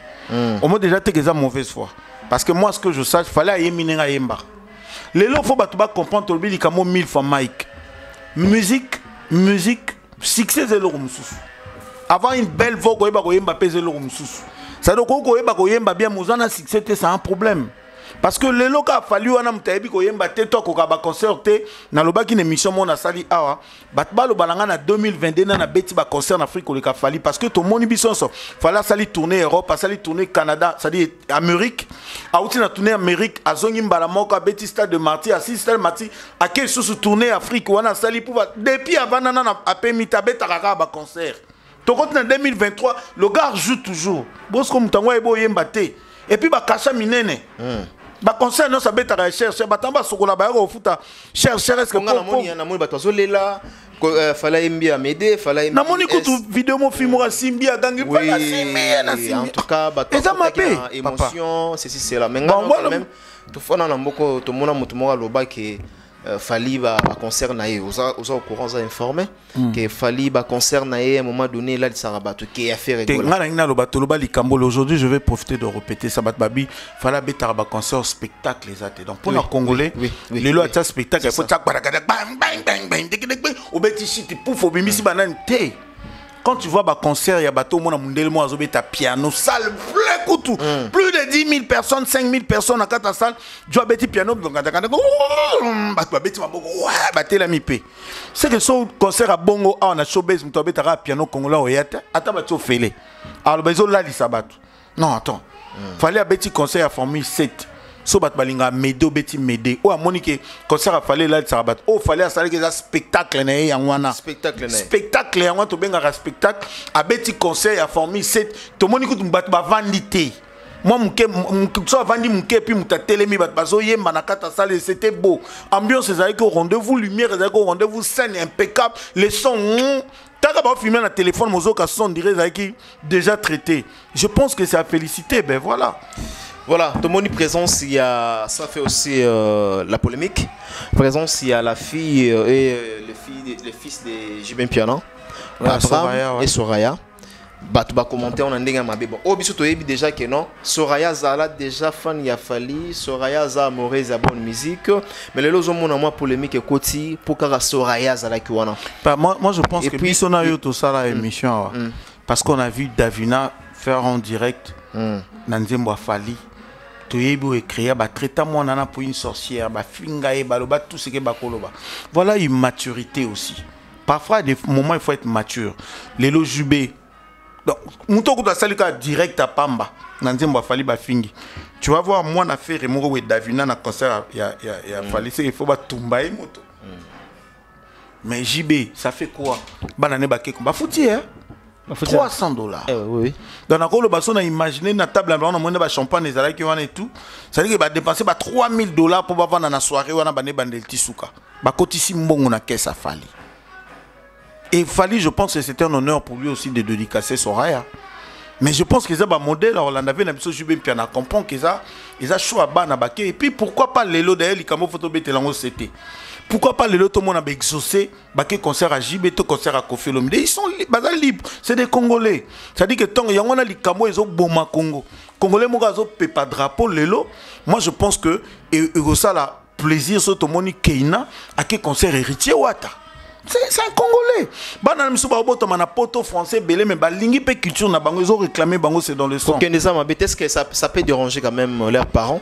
Au moins déjà t'es que ça mauvaise foi. Parce que moi ce que je sais, il fallait yeminer à yemba. Les lots faut pas comprendre tout le monde comme 1000 fois Mike. Musique, succès c'est l'euro mususu. Avoir une belle voix ko yeba ko yemba pèse l'euro mususu. Ça donc ko yeba ko yemba bien muzana succès c'est un problème. Parce que les locaux a fallu wana mutayebi ko yemba te to ko ka ba concert te na loba ki une émission mona sali awa batba lo balanga na 2022 na beti ba concert en Afrique ko ka fali parce que tout moni bisonso fallait sali tourner Europe, sali tourner Canada, ça dit Amérique, a outi na tourner Amérique, a zongi mbala moko beti stade de Marty, a stade Marty, a quel sous tourner Afrique wana sali pour depuis avant na a permis ta beta ka ba concert. To en 2023, le gars joue toujours. Bosko mutango ebo yemba te et puis ba kasha minene. Ba concert non ça bête à chercher batamba sokola ba au futa cher est-ce que na moni bato zolela fallait mbia m'aider fallait na moni ko tu vidéo mo film ra simbia gangi pas na simbia na simbia en tout cas bato émotion c'est là mais quand même tout fona na mboko to mona mutu mo loba ke Fali va concert naé aux au courant ça informé que Fali va concert naé à un moment donné là il s'arabatu qui affaire et aujourd'hui je vais profiter de répéter ça bat babi Fala beta ba concert spectacle les athées donc pour les Congolais les lois de spectacle il faut bang bang bang bang au beti shit pouf au bimisi banane té. Quand tu vois un concert, il y a bateau mon amundel moi azobeta piano salle plein coutou plus de 10 000 personnes 5 000 personnes à quatre salle tu vois beti piano donc bateau beti maboko bateau la mipe c'est que ce concert à bongo on a showbiz tu beta piano congolais oyata ata bateau félé alors bezo là li sabato non attends fallait un petit concert à formule 7 so bat balinga medo beti mede o amoni ke concert a fallait là ça bat o fallait ça que ça spectacle na yangwana spectacle yangwa to benga spectacle a beti concert a formule 7 to moni ko bat ba vandité moi muke so vandi muke puis mutatelemi bat bazo yemba na kata salle c'était beau ambiance ezali ko rendez-vous lumière ezali ko rendez-vous scène impeccable les sons T'as pas filmé na téléphone mozo ka son dirait ezali déjà traité je pense que c'est à féliciter ben voilà. Voilà, tout le monde présence, il y a, ça fait aussi la polémique. Présence, il y a la fille et les fils de Jibin Piana, Abraham et Soraya. Tu vas commenter, on a dit que bon, au biso déjà que non, Soraya Zala déjà fan ya Fali, Soraya Zala amoureuse à bonne musique, mais les autres ont moins polémique et côté pour que Soraya Zala qui wana. Moi je pense que puis on a eu tout ça la émission parce qu'on a vu Davina faire en direct Nanzembo Fali. Tu es écrit bah traiter moi nana pour une sorcière, bah fingaye baloba tout ce que bakoloba. Voilà une maturité aussi. Parfois des moments il faut être mature. Lelo Jubé. Donc, Mouton Kouta Salika direct à Pamba, Nanzembo Fali Bafingi. Tu vas voir, moi, na fait Remoro et Davina na concert, il y a Fali, il faut pas tomber moto. Mais JB, ça fait quoi? Banane Baké, bah fouti, hein? $300. Oui. Dans la rôle, on a imaginé na table, on a monté champagne, les alaki et tout. Ça veut dire qu'il va dépenser $3000 pour avoir dans la soirée, on a bané bandel tisouka. Bah, quand ici, on a caisse à Fali. Et Fali, je pense que c'était un honneur pour lui aussi de dédicacer Soraya. Mais je pense qu'ils ont un modèle, on avait un épisode Jubin Piana, comprend qu'ils ont choix à bas na baké. Et puis pourquoi pas les lots d'ailleurs, les camo photo betelango c'était. Pourquoi pas les lots tout le monde a exaucé, baké concert à JB, tout concert à Kofi Olomide. Ils sont libres, c'est des Congolais. Ça dit que tant qu'il y a les camo, ils ont boma Congo. Congolais, moi, ils ont pas drapeau les lots. Moi, je pense que et ça la plaisir sur tout le monde Keina à quel concert héritier Ouata. C'est un Congolais. Banana misuba oboto mana poto français belé mais balingi pe culture na bango ils ont réclamé bango c'est dans le sang. OK, est-ce que ça peut déranger quand même leurs parents?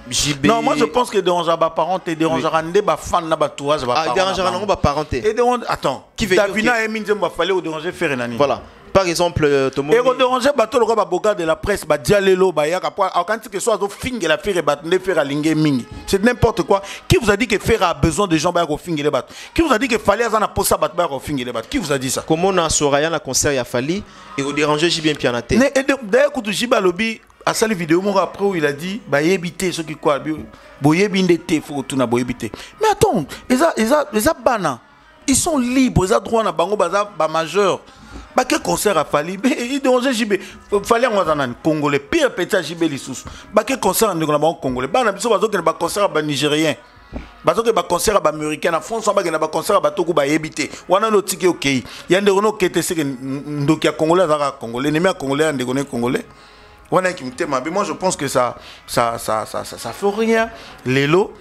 JB... Non, moi je pense que déranger ba parents te dérangera ndé ba fan na ba tourage ba parents. Ah, dérangera non ba parents. Et attends, qui veut Davina et Minzemba fallait au déranger faire nani. Voilà. Par exemple, et au déranger bateau le roi boga de la presse ba dialelo ba yaka pour quand que soit au finge la faire bat ne faire alinguer mingi. C'est n'importe quoi. Qui vous a dit que faire a besoin de gens ba ko finge les bat? Qui vous a dit que fallait azana posa bat ba ko finge les bat? Qui vous a dit ça? Comment na Soraya na concert ya Fali et au déranger Jibin Pianaté. Et d'ailleurs quand Jiba lobby à sa vidéo mon après où il a dit bah yebité ce qui quoi boyebinde té faut tout na boyebité. Mais attends, les bana ils sont libres, ils ont droit na bango baza ba majeur. Bah quel concert a fallu? Il dérangeait JB. Fallait en un Congolais. Pire petit JB les sous. Bah quel concert en Congolais? Congolais. Bah on a besoin de ba concert à Nigérien. Bah que ba concert à Américain. En France on va ba concert à Togo ba yebité. On a nos tickets OK. Il y a des Renault qui étaient que donc il y a Congolais à Congolais. Les mecs Congolais en dégonné Congolais. On a qui me témoigne. Mais moi je pense que ça fait rien. Les lots.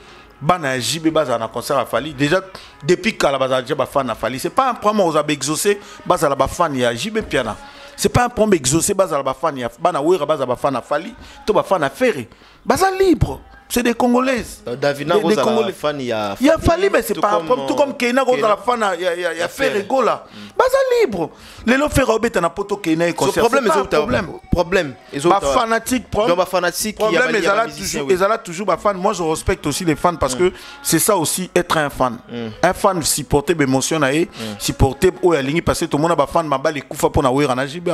Bana JB baza na concert à Fali déjà depuis que la baza déjà fan à Fali c'est pas un problème aux abe exaucé baza la fan ya JB Piana c'est pas un problème exaucé baza la fan ya bana wera baza ba fan à Fali to ba fan à Ferré baza libre c'est des Congolaises. Davina Rose la fan ya Fali mais c'est pas un problème tout comme Keina Rose la fan ya Ferré Gola baza libre les lo Ferré obeta na poto Keina et concert problème ba fanatique problème ils ont toujours ba fan moi je respecte aussi les fans parce que c'est ça aussi être un fan supporter l'émotion naé supporter o ya lingi parce que tout le monde ba fan ba les kufa pour na wera na JB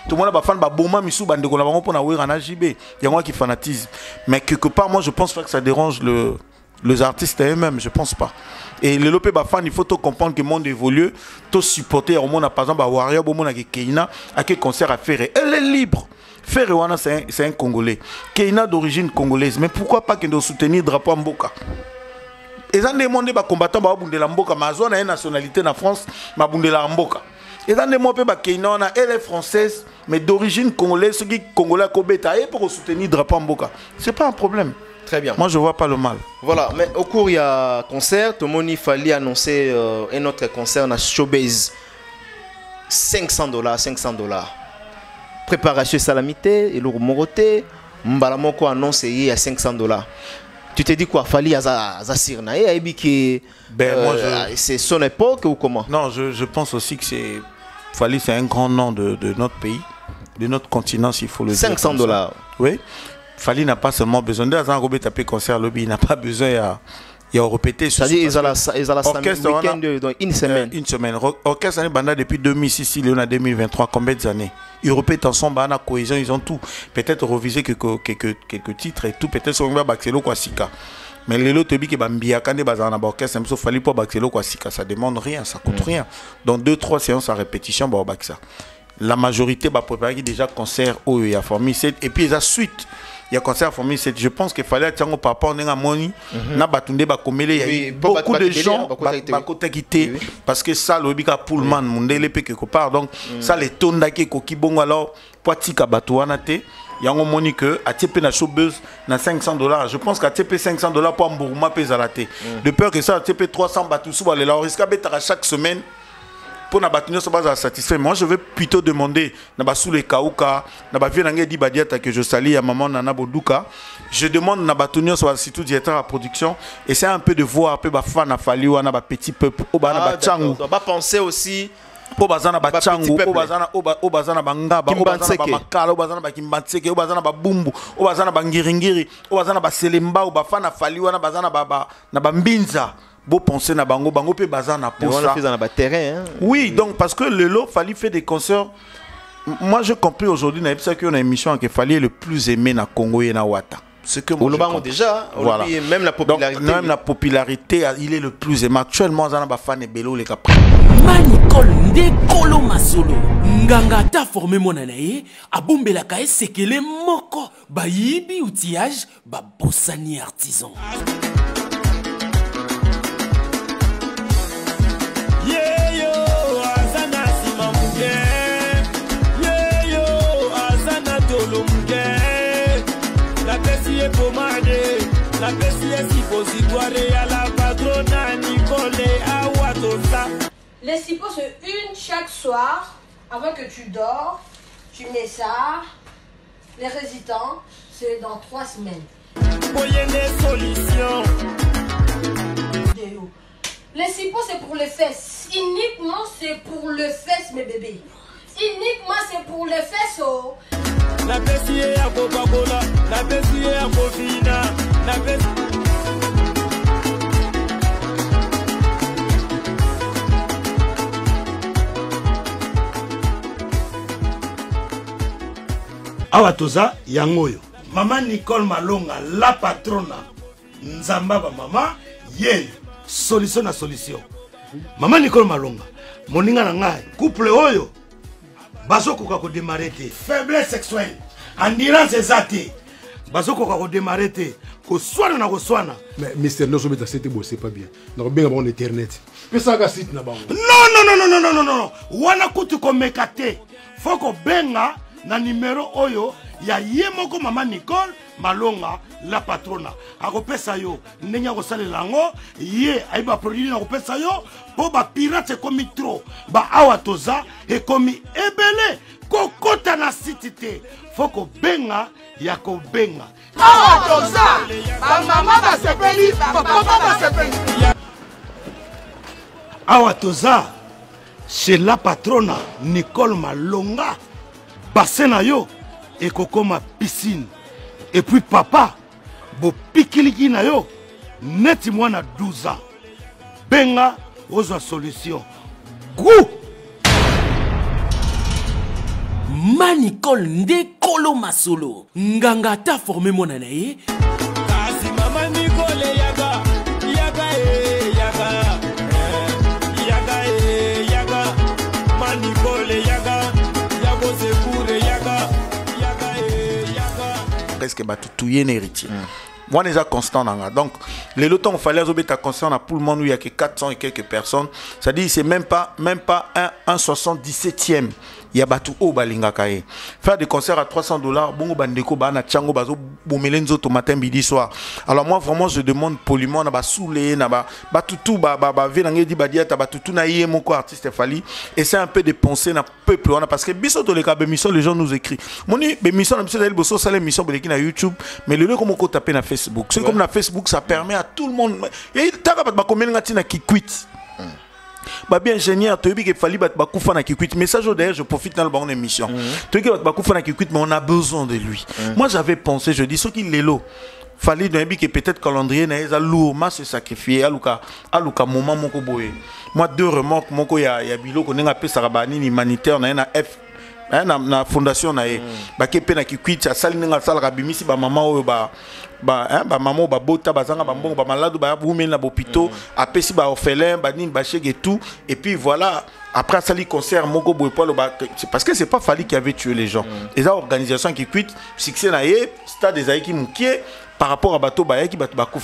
tout le monde ba fan ba boma misu bande ko na bango pour na wera na JB il y a moi qui fanatisme mais quelque part moi je pense pas que ça dérange les artistes eux-mêmes, je pense pas. Et les lopé ba fan, il faut comprendre que le monde évolue, tout supporter au monde par exemple Warrior, au monde avec Keina, à quel concert à faire. Elle est libre. Ferré wana c'est un Congolais. Keina d'origine congolaise, mais pourquoi pas que nous soutenir drapeau Mboka? Ils ont demandé ba combattant ba bundela Mboka, ma zone a une nationalité en France, ma bundela Mboka. Ils ont demandé ba Keina elle est française mais d'origine congolaise, ce qui congolais kobeta pour soutenir drapeau Mboka. C'est pas un problème. Très bien. Moi, je vois pas le mal. Voilà, mais au cours, il y a un concert. Tout le monde fallait annoncer un autre concert dans Showbiz. $500. Préparation salamité, et le moroté. Mbalamoko annonce il y a $500. Tu te dis quoi? Fallait à Sirna et c'est son époque ou comment? Non, je pense aussi que Fallait c'est un grand nom de notre pays, de notre continent, s'il faut le dire. $500. Oui. Fali n'a pas seulement besoin d'un Robert tapé concert lobby, il n'a pas besoin à répéter. C'est-à-dire ils ont une semaine. Une semaine. Orchestre est banda depuis 2006, il y en a 2023, combien d'années? Ils répètent ensemble, en cohésion, ils ont tout. Peut-être reviser quelques titres et tout, peut-être sur un Baxelo Kwasika. Mais les lots te disent que Bambia quand ils ont un orchestre, il fallait pas Baxelo Kwasika, ça demande rien, ça coûte rien. Dans 2-3 séances à répétition, bah Baxa. la majorité va préparer déjà concert où il y a formé 7 et puis la suite il y a concert formé 7. Je pense qu'il fallait attendre par rapport à moni na batunde ba komele il y a beaucoup de gens ba kota quitté parce que ça le bika pullman mundele pe quelque part donc ça les tonda ki ko kibongo alors poatika batuana te yango moni que a TP na showbuzz na $500. Je pense qu'à TP $500 pour Mbouruma pezalate. De peur que ça à TP 300 batu sous balé là on risque à chaque semaine pour na batunyo so baza satisfait. Moi je vais plutôt demander na ba sous les kauka na ba vienange di badiata que je salue à maman Nana Boduka. Je demande na batunyo so surtout directeur à production et c'est un peu de voir un peu ba fan a fallu wana ba petit peuple au ba na ba changu. On va penser aussi Obazana bachangu, obazana bangaba, obazana bamakala, obazana bakimbatseke, obazana babumbu, obazana bangiringiri, obazana baselemba, obafana faliwana bazana baba na bambinza. Beau penser na bango, bango pe bazana pour ça. On a fait terrain. Oui, donc parce que le lot fallait faire des concerts. Moi j'ai compris aujourd'hui na ça qu'on a une émission qui fallait le plus aimé na Congo et na Wata. Ce que moi déjà, voilà. Même la popularité. Donc, même la popularité, il est le plus aimé. Actuellement, on a fan et bello les capres. Manicol Ndekolo Masolo. Nganga ta formé mon anaye. Abombe la kae sekele moko. Ba yibi outillage. Ba bossani artisan. La les sipos c'est une chaque soir avant que tu dors. Tu mets ça. Les résidents, c'est dans 3 semaines. Les sipos c'est pour les fesses. Uniquement c'est pour les fesses mes bébés. Uniquement c'est pour les fesses. Oh. La bessie à Coca-Cola, la bessie à Cofina, la bessie. Awa toza yangoyo. Maman Nicole Malonga, la patrona. Nzamba ba mama, yen solution na solution. Maman Nicole Malonga, moninga na ngai, couple oyo. Bazoko ko démarrer te faiblesse sexuelle endurance ezate bazoko ko démarrer te ko swana na ko swana mais Mister Nozo beta c'était beau c'est pas bien donc benga bon internet pe ça ga site na bango non wana kutu ko mekate foko benga na numéro oyo ya yemoko Maman Nicole Malonga la patrona akopesa yo ndenya ko salela ngo ye aiba produit na kopesa yo po ba pirate komi trop ba awa toza e komi ebele kokota na sitite foko benga ya ko benga awa toza ba mama ba sepeli ba papa ba sepeli awa toza chez la patrona Nicole Malonga basena yo et kokoma piscine. Et puis papa, bo pikiliki na yo, neti mwana 12 ans. Benga, ozo solution. Gou! Manicol Ndekolo Masolo. Nganga ta formé mon anaye. Kasi Maman Nicole yaga, yaga, Manicole yaga, yago sekure yaga. Presque batouye n'héritier. Moi déjà constant donc les lotons il fallait obéir constant à tout le monde où il y a que 400 et quelques personnes. Ça dit c'est même pas un 77e. Il y a batu au balinga kae. Faire des concerts à $300 bongo bandeko bana chango bazo bomelenzo to matin midi soir. Alors moi vraiment je demande poliment na ba soulé na ba batutu ba venange di badia ta batutu na yé mon artiste fali et c'est un peu de penser na peuple on a parce que biso to les cas mission les gens nous écrivent. Moni be mission na biso d'aller bosso salé mission beleki na YouTube mais le comme on taper na Facebook. C'est comme na Facebook ça permet à tout le monde et ta ba combien ngati na qui quitte. Bah bien ingénieur, tu as dit qu'il fallait bakoufa na kikwit. Message d'ailleurs, je profite dans le bon émission. Tu as dit qu'il bakoufa na kikwit, mais on a besoin de lui. Moi j'avais pensé, je dis ce qu'il est là. Fallait d'un que peut-être calendrier n'a lourd, mas se sacrifier aluka moment moko boye. Moi 2 remorques moko ya bilo qu'on a appelé sarabani humanitaire na F na fondation na ye bake pe na kikwit asali ninga salaka bimisi ba mama oyo ba maman ba bota bazanga ba mbongo ba malade ba bumeli na bopito apesi ba orphelin ba nini ba chèque et tout et puis voilà après ça les concert moko boy parce que c'est pas Fally qui avait tué les gens et ça organisation qui quitte succès na ye stade des aïki mukie par rapport à Bato Bayaki,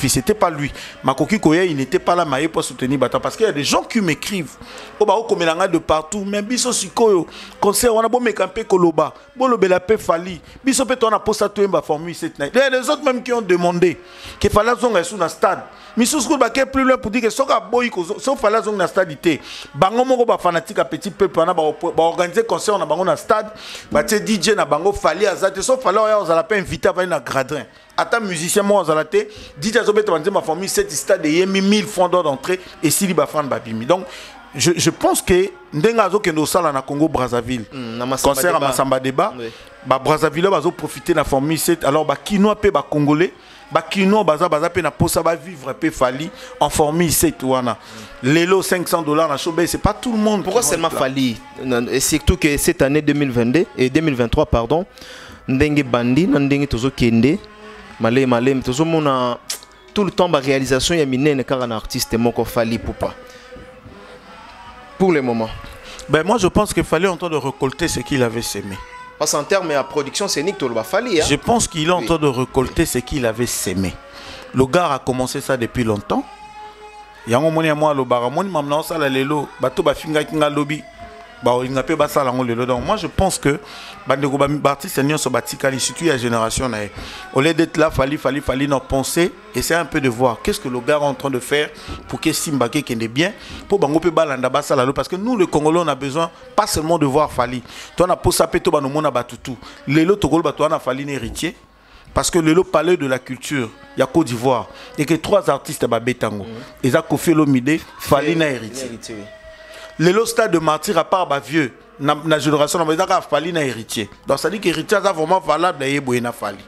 c'était pas lui. Makoki Koye, il n'était pas là pour soutenir Bato. Parce qu'il y a des gens qui m'écrivent. Oh, bah, comme de partout. Mais biso sikoyo. Concert, on a beau mécampé Koloba. Bolo Bela pe Fally. Biso pe on a posé tout un formule cette night. Il y a des autres même qui ont demandé qu'il fallait zonga sous le stade. Mais ce qu'on va plus loin pour dire que ce qu'on boy, sauf fallait zonga stade. Bango moko ba fanatique à petit peuple. On a organisé concert, on a bango na stade. Bah, DJ na bango Fally azate. Sauf fallait on a pas invité à venir na gradin. Attends, musicien, moi, on a été dit à Zobet, ma famille, cette stade, il y a 1000 francs d'entrée et si il va faire babimi. Donc, je pense que Ndengazo que nous sommes à Congo Brazzaville, concert à Massamba Débat, Brazzaville va profiter de la famille. Alors, Kinoa pe Congolais, Kinoa baza pe na posa va vivre pe Fally en famille. C'est tout. Lélo $500 na showbiz, c'est pas tout le monde. Pourquoi seulement Fally? Et surtout que cette année 2022 et 2023, pardon, Ndenge Bandi, Ndenge Tozo Kende. Malé, tout le temps, la réalisation est minée car un artiste est mon Fally Poupa. Pour le moment. Ben moi je pense qu'il fallait en train de récolter ce qu'il avait sémé. Parce qu'en termes de production, c'est Nick Tolba Fally. Je pense qu'il est en train de récolter ce qu'il avait sémé. Le gars a commencé ça depuis longtemps. Il y a un moment où moi le baramoni m'amena ça la lelo bato ba finga kinga lobby. Donc moi je pense que surtout la génération au lieu d'être là Fally nos pensées et c'est un peu de voir qu'est-ce que le gars est en train de faire pour que Simba qui est bien pour bango pe balanda basala parce que nous le Congolais on a besoin pas seulement de voir Fally toi na posa peto ba no mona batutu lelo tokolo bato na Fally héritier parce que le lot parlait de la culture il y a Côte d'Ivoire et que 3 artistes ba betango et a Koffi Olomide Fally na héritier. Le stade de martyr à part vieux, la génération n'a Fally na héritier. Donc ça dit que l'héritier est vraiment valable na Fally.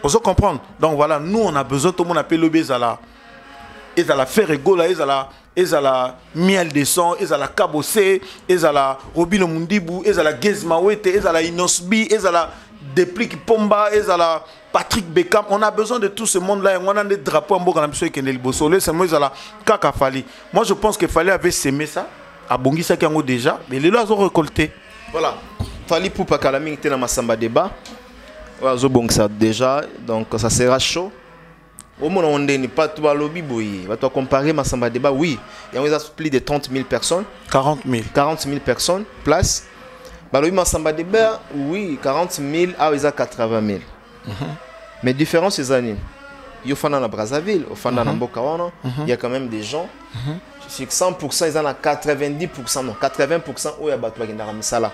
On se comprend. Donc voilà, nous on a besoin, tout le monde appelle le bezala. Ils allaient faire égola, ils allaient miel de sang, ils allaient cabossé, ils allaient Robino Mundibou, ils allaient Gezmawete, ils allaient Inosbi, ils allaient Deplik Pomba, ils allaient Patrick Beckham. On a besoin de tout ce monde-là. On a des drapeaux en Boga, qui est le Bossole, c'est moi, ils allaient Kaka Fally. Moi je pense que Fally avait sémé ça. À Bongi ça qui déjà, mais les lois ont récolté. Voilà. Fally Poupa Kalami était dans Massamba Débat. Ozo Bong ça déjà, donc ça sera chaud. Au moins on n'est pas tout à lobby boy. Va toi comparer Massamba Débat, oui. Il y a plus de 30 000 personnes. 40 000. 40 000 personnes place. Bah le Massamba Débat, oui, 40 000 à 80 000. Mais différence ces années. Il y a Fana na Brazzaville, au Fana na Mbokawana, il y a quand même des gens. Sur 100%, ils en ont 90%, non, 80% où il y a battu Misala.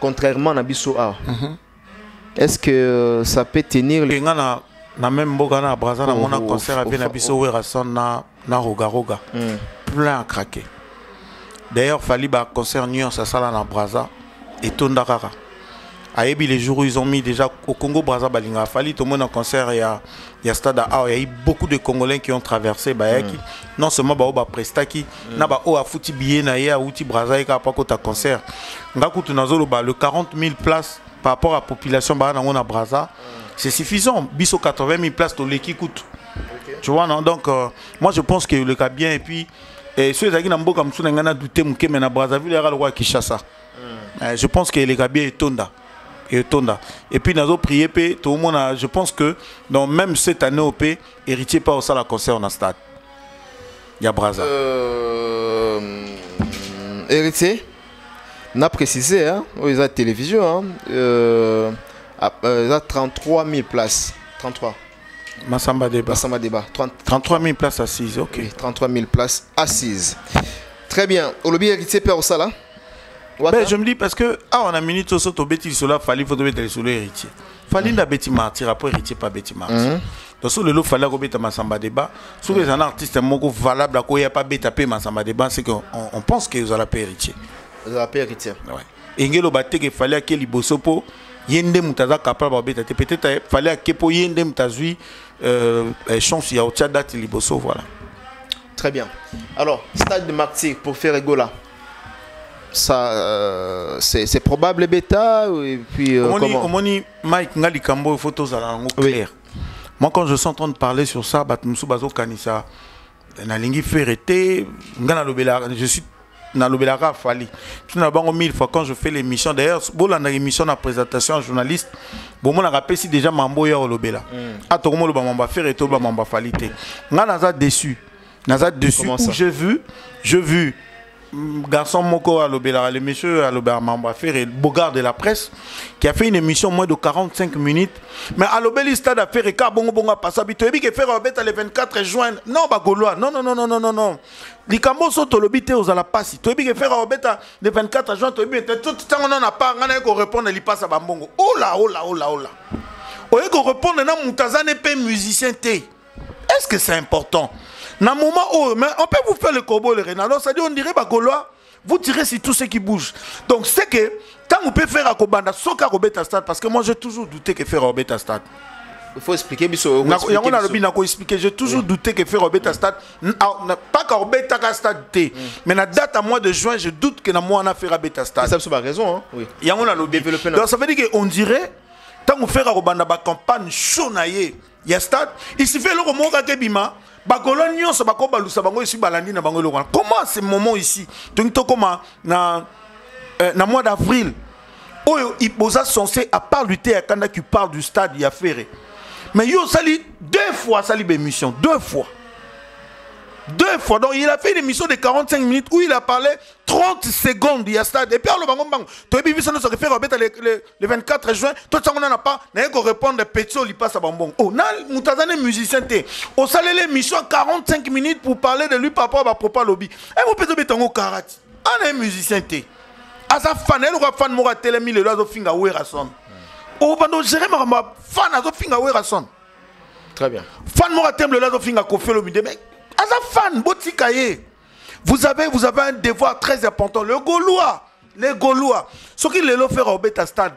Contrairement à Bisso A. Est-ce que ça peut tenir les gens na même Bogana à Brazzaville, on a un concert avec Nabiso Werason na Roga. Plein à craquer. D'ailleurs, Fally ba concert Nuance à Sala na Brazza et Tondakara. Ayebi les jours où ils ont mis déjà au Congo Brazza Balinga Fally tout le monde en concert il y a stade à il y a eu beaucoup de Congolais qui ont traversé Bayaki non seulement ba prestaki na ba o a fouti billet na ya outi Brazza et pas côté concert ngaku tunazolo ba le 40 000 places par rapport à la population ba na on Brazza c'est suffisant biso 80 000 places to l'équipe coûte tu vois non donc moi je pense que le cas bien et puis ceux qui na mboka msuna ngana douter muke mais na Brazzaville ya le roi Kinshasa je pense que les gars bien est tonda. Et puis nous avons prié, tout le monde je pense que donc, même cette année au P, héritier pas au la concert en stade. Il y a Brazza. Héritier, on a précisé, hein, ils ont la télévision, ils ont 33 000 places. 33. Massamba Débat. 33 000 places assises, ok. Oui, 33 000 places assises. Très bien. Olobi héritier père au sala. Ben, je me dis parce que on a minute au to bêtis sur la Fally faut mettre sur héritier. Fally n'a bêtis martyr après héritier pas bêtis martyr. Donc sur le lot Fally robeta Massamba Débat. Sur les artistes moko valable à quoi il y a pas bêta paix Massamba Débat c'est qu'on pense que vous allez payer héritier. Vous allez payer héritier. Ouais. Engelo batte que Fally que libosopo yende mutaza capable de bêta peut-être Fally que pour yende mutazui chance il y a autre date liboso voilà. Très bien. Alors stade de martyr pour faire Egola. ça c'est probable bêta et puis comment Mike Ngalikambo photos à clair. Moi quand je suis en train de parler sur ça Batmusu Bazo Kanisa na lingi ferreté ngana lobela je suis na lobelaka fali tu na bango 1000 fois quand je fais l'émission d'ailleurs bola na émission na présentation journaliste bon mon rappelle si déjà mambo ya lobela atokomo loba mamba ferreté loba mamba falité ngana za dessus où j'ai vu garçon moko à l'obéla, le monsieur à l'obéla Mamba Ferré, Bogard de la presse, qui a fait une émission moins de 45 minutes. Mais à l'obéli stade à Ferré, bongo bongo passe habitué, et que faire le 24 juin. Non, bah Gaulois, non. Les cambos sont au lobby, aux à la passe. Tu as que faire le 24 juin, tu as dit, tout le temps on n'a pas, on a répondre, il passe à Bambongo. Oh là. On a répondre, non, Moutazane pas musicien T. Est-ce que c'est important? Dans le moment où mais on peut vous faire le corbeau, le renard. Ça dit, on dirait, bah, Gaulois, vous tirez sur tout ce qui bouge. Donc, c'est que, quand on peut faire à Kobanda, sauf qu'à Robeta Stade, parce que moi, j'ai toujours douté que faire à Robeta Stade. Il faut expliquer, j'ai toujours douté que faire Robeta Stade, pas qu'à Robeta Stade, mais la date à mois de juin, je doute que dans moi, on a fait à Robeta Stade. Ça, c'est pas raison, hein? Oui. Il y a un lobby. Donc, ça veut dire qu'on dirait, quand on fait à Robanda, la campagne chaunaillée, il y a stade, il suffit de le mot à Bima. Comment ce moment ici na mois d'avril il posa censé à part lutter à Kanda qui parle du stade il a ferré mais yo sali deux fois émission deux fois donc il a fait une émission de 45 minutes où il a parlé 30 secondes il y a stade et puis le bang tu as vu ça nous se réfère le 24 juin toi ça on n'a pas n'a que répondre pétio il passe à bambon oh na Moutazane musicien té au salé l'émission 45 minutes pour parler de lui par rapport à propos lobby et vous peut mettre en karate on est musicien té à sa fan elle aura fan mora télé mille là zo finga werason oh bando gérer ma fan à zo finga werason très bien fan mora télé là zo finga kofelo lobby de mec Aza fan, Botikaye. Vous avez un devoir très important. Les Gaulois. Ce qui les fait au bêta stade.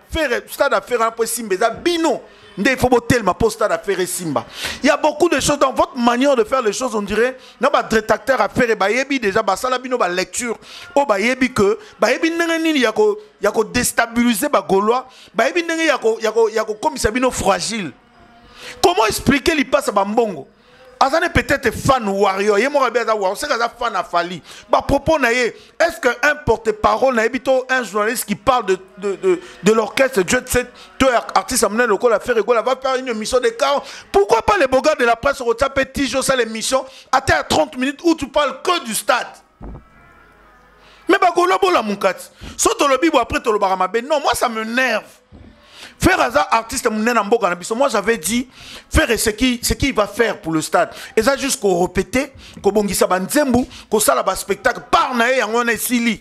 Stade à faire un peu Simba. Bino. Il faut tellement pour stade à faire Simba. Il y a beaucoup de choses dans votre manière de faire les choses. On dirait, non, bah, détracteur à faire, bah, yebi déjà, bah, ça, la bino, bah, lecture. Oh, bah, yebi que, bah, yebi, il y a qu'à déstabiliser, bah, Gaulois. Bah, yebi, il y a qu'à comme ça, bino fragile. Comment expliquer l'y passe à Bambongo? Azane peut-être fan warrior, il on sait que fan a fallu. Bah propos est-ce qu'un porte-parole un journaliste qui parle de l'orchestre Jet Set, artiste amené le col à faire rigolo, va faire une émission de 40. Pourquoi pas les beaux gars de la presse au tapé Tijo ça l'émission à 30 minutes où tu parles que du stade. Mais bah golo bola munkat. Saute le bibo après le baramabe. Non, moi ça me nerve. Faire hasard artiste moi j'avais dit faire ce qu'il va faire pour le stade et ça juste qu'on répétait qu'on bongisa banzembu qu'on ça là spectacle par naé en on est sili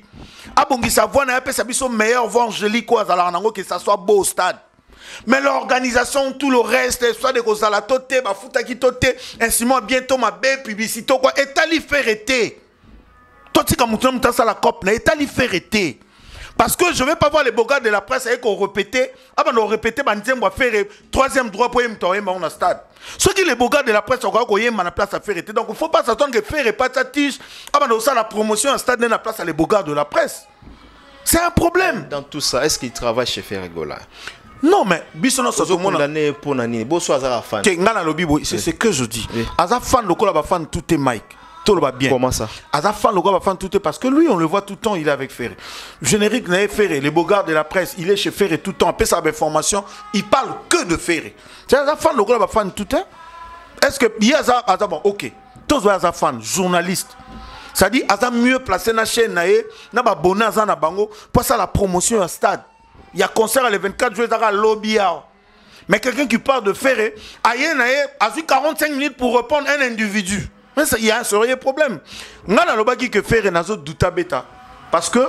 a bongisa voix na ça biso meilleur voix angélique quoi ça là que ça soit beau au stade mais l'organisation tout le reste soit de cause la toté ba futa ki toté ainsi moi bientôt ma belle publicité quoi et tali faire été toi tu comme tu ça la cop na et tali faire été. Parce que je ne vais pas voir les beaux gars de la presse avec qu'on répétait. Ah ben on répétait, on va faire troisième droit pour y dans stade. Ceux qui les beaux gars de la presse, on va y la place à faire. Donc il ne faut pas s'attendre que faire et pas ta tige. Ah ben on a la promotion en stade, la place à les beaux gars de la presse. C'est un problème. Dans tout ça, est-ce qu'il travaille chez Ferregola? Non mais bisono ça tout le monde l'année pour l'année. Bonsoir Azara fan. C'est ce que je dis. Azara fan le col fan tout est Mike. Tout va bien. Comment ça? Azafan, le gars va faire tout parce que lui, on le voit tout le temps, il est avec Ferré. Générique n'est Ferré, les beaux gars de la presse, il est chez Ferré tout le temps, après sa formation, il parle que de Ferré. C'est Azafan, le gars va faire tout le temps. Est-ce que il y a Azafan, bon, ok, tous Azafan, journaliste. Ça dit, Azafan mieux placé dans la chaîne, n'a pas bonheur à Bango, pour ça la promotion au stade. Il y a concert le 24 juillet à Lobia. Mais quelqu'un qui parle de Ferré, a eu 45 minutes pour répondre à un individu. Mais il y a un sérieux problème. Que faire Nazo douta bêta. Parce que.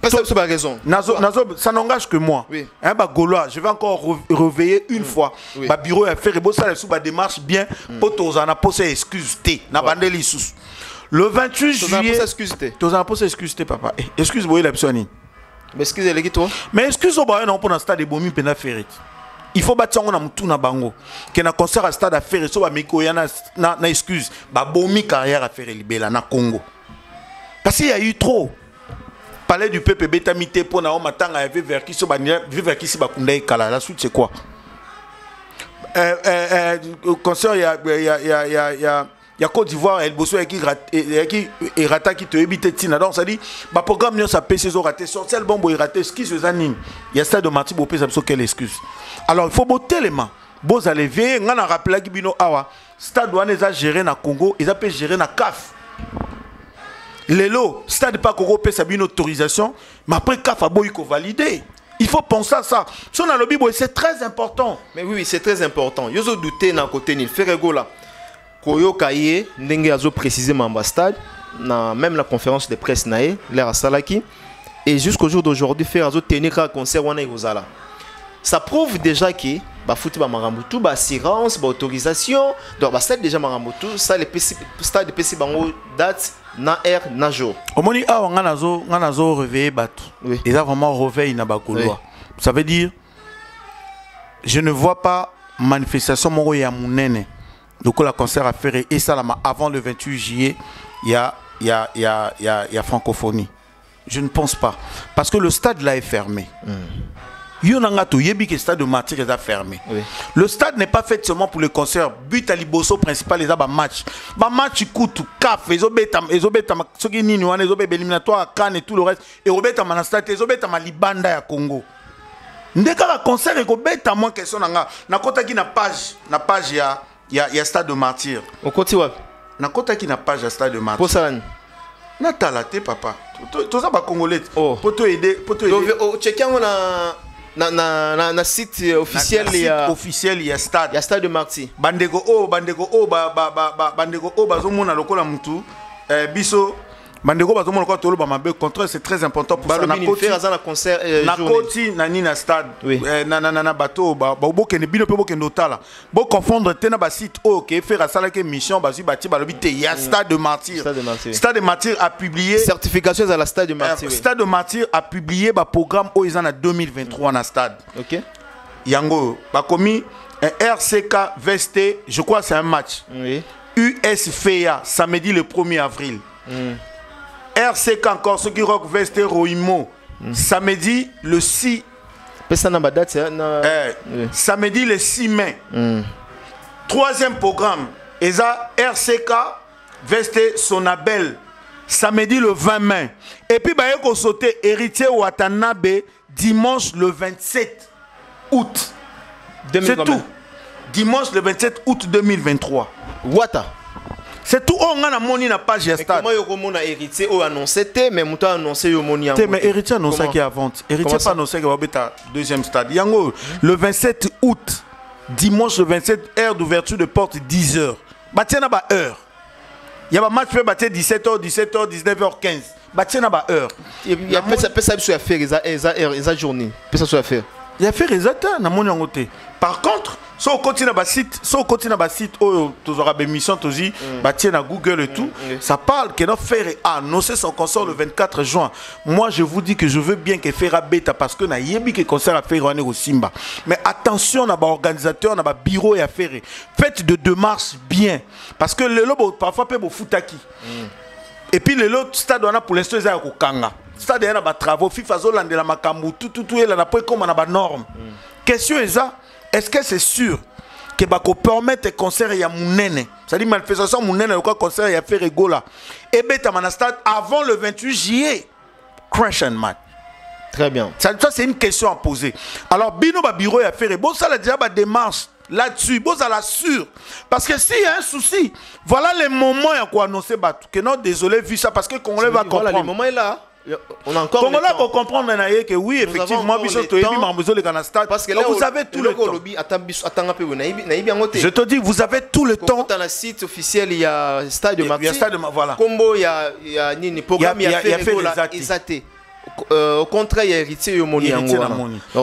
C'est pas raison. Nazo, ça n'engage que moi. Oui. Hein, bah, Gaulois, je vais encore réveiller une fois. Oui. Bah, bureau à faire et bon, ça, la démarche bien. Poto, on a posé excuse T. Na bandeli sous. Le 28 juillet. Tu as posé excuse T, papa. Excuse-moi, la personne. Mais excusez-les, toi. Mais excuse-moi, on a un stade de Bomi Pena Ferret. Il faut battre on a mutu na bango que na concert à stade à faire so ba miko ya na excuse ba bomi carrière à faire libela na Congo parce qu'il y a eu trop palais du peuple bétamité pour na matanga avait vers qui si bakunda kala. La suite c'est quoi? Concert il y a Côte d'Ivoire El Bosso qui rata qui te évite tina. Donc ça dit ba programme non ça PC zo raté sorti le bon raté excuse aux anime. Il y a ça de Marty Bopé ça quelle excuse. Alors il faut botter les mains. Boz aller veiller ngana rappeler ki bino awa stade douane za gérer na Congo, ils appellent gérer na CAF. Lelo, stade pas Congo peut sa une autorisation, mais après CAF a beau il faut valider. Il faut penser à ça. Si on a le Bible, c'est très important. Mais oui, c'est très important. Yozo douté na côté ni Ferrego là. Koyo Kaye, ndenge azo précisément ambassade, na même la conférence de presse nae, l'air à Salaki, et jusqu'au jour d'aujourd'hui faire azo tenir un concert wana Irozala. Ça prouve déjà que ba foot ba marambutu ba assurance ba autorisation donc ba stade déjà marambutu ça les PC stade de PC bango date na air na jour omoni a ngana zo réveiller batu et ça vraiment réveil na ba Gaulois. Ça veut dire je ne vois pas manifestation moko ya munene donc la concert à faire et ça là avant le 28 juillet il y a francophonie. Je ne pense pas parce que le stade là est fermé. Le stade de Martyr est fermé. Oui. Le stade n'est pas fait seulement pour le concert. But à Liboso principal, les match. Match coûte CAF, les éliminatoires, Cannes et tout le reste. Et Robert Manastat, les Libanda à Congo. Ndeka concert et Robert moins question na kota qui na page ya stade de Martyr. Au côté wa na kota qui na page ya stade de Martyr. Pour ça na talaté papa. Tout ça ba congolais. Pour te aider, checker on a na site officiel il y a stade de Marty bandego bazomona lokola mutu biso bandego bazomona ko tolo ba mabe contrôle c'est très important pour ça na concert na koti na ni na stade na bato ba boke ne bino pe boke ndotala bo confondre tena ba site OK faire ça que mission bazu bati balobi te ya stade de Martyr. Stade de Martyr a publié certification à la stade de Martyr. Stade de Martyr a publié ba programme au ils en a 2023 na stade. OK. Yango ba commis un RCK Vesté, je crois c'est un match. Oui. USFA samedi le 1er avril. RCK encore, ceux qui rock Vesté Roimo, samedi le 6. Samedi le 6 mai. Troisième programme, RCK Vesté Sonabel, samedi le 20 mai. Et puis, il y a sauté Héritier Watanabe, dimanche le 27 août. C'est tout. Dimanche le 27 août 2023. Wata. C'est tout. On a monnaie na page de stade. Comment héritier ou annoncé mais muto annoncé yo monnaie. Mais héritier annoncé qui avant. Héritier pas annoncé qui va être deuxième stade. Yango le 27 août, dimanche le 27 heure d'ouverture de porte 10h. Batiena ba heure. Il y a un match peut battre 17h, 19h15. Batiena ba heure. Il y a peut ça sur faire esa journée. Peut ça sur faire. Il y a fait exactement na monnaie en côté. Par contre, si on continue à site, où tu auras des missions, tu as Google et tout, ça parle que notre frère a annoncé son concert le 24 juin. Moi, je vous dis que je veux bien que faire bêta parce que na yebi que concert à faire au Simba. Mais attention, on a organisateur, on a bureau et affaire. Faites de démarches bien parce que le lobo parfois peut vous foutaki. Et puis le stade on a pour l'instant c'est au Kanga. Stade on a des travaux, FIFA Zolande la makambu tout est là après comme on a des normes. Question est ça. Est-ce que c'est sûr que bako permettre un concert ya munene? C'est-à-dire manifestation munene le concert ya fait rigola. Et beta manastad avant le 28 juillet. Crash and mat. Très bien. Ça c'est une question à poser. Alors bino ba bureau ya fait bon ça la déjà ba démarche là-dessus, bon ça la sûr. Parce que s'il y a un souci, voilà les moments ya ko annoncer batu que non désolé vu ça parce que Congolais va comprendre. Voilà le moment est là. On a encore Congolais pour comprendre que oui effectivement parce que là vous avez tout le temps. Je te dis vous avez tout le temps. Dans le site officiel il y a stade de Martyr. Il y a stade de voilà. Combo il y a ni programme il y a fait Isaté. Au contraire il y a héritier yo moni yango.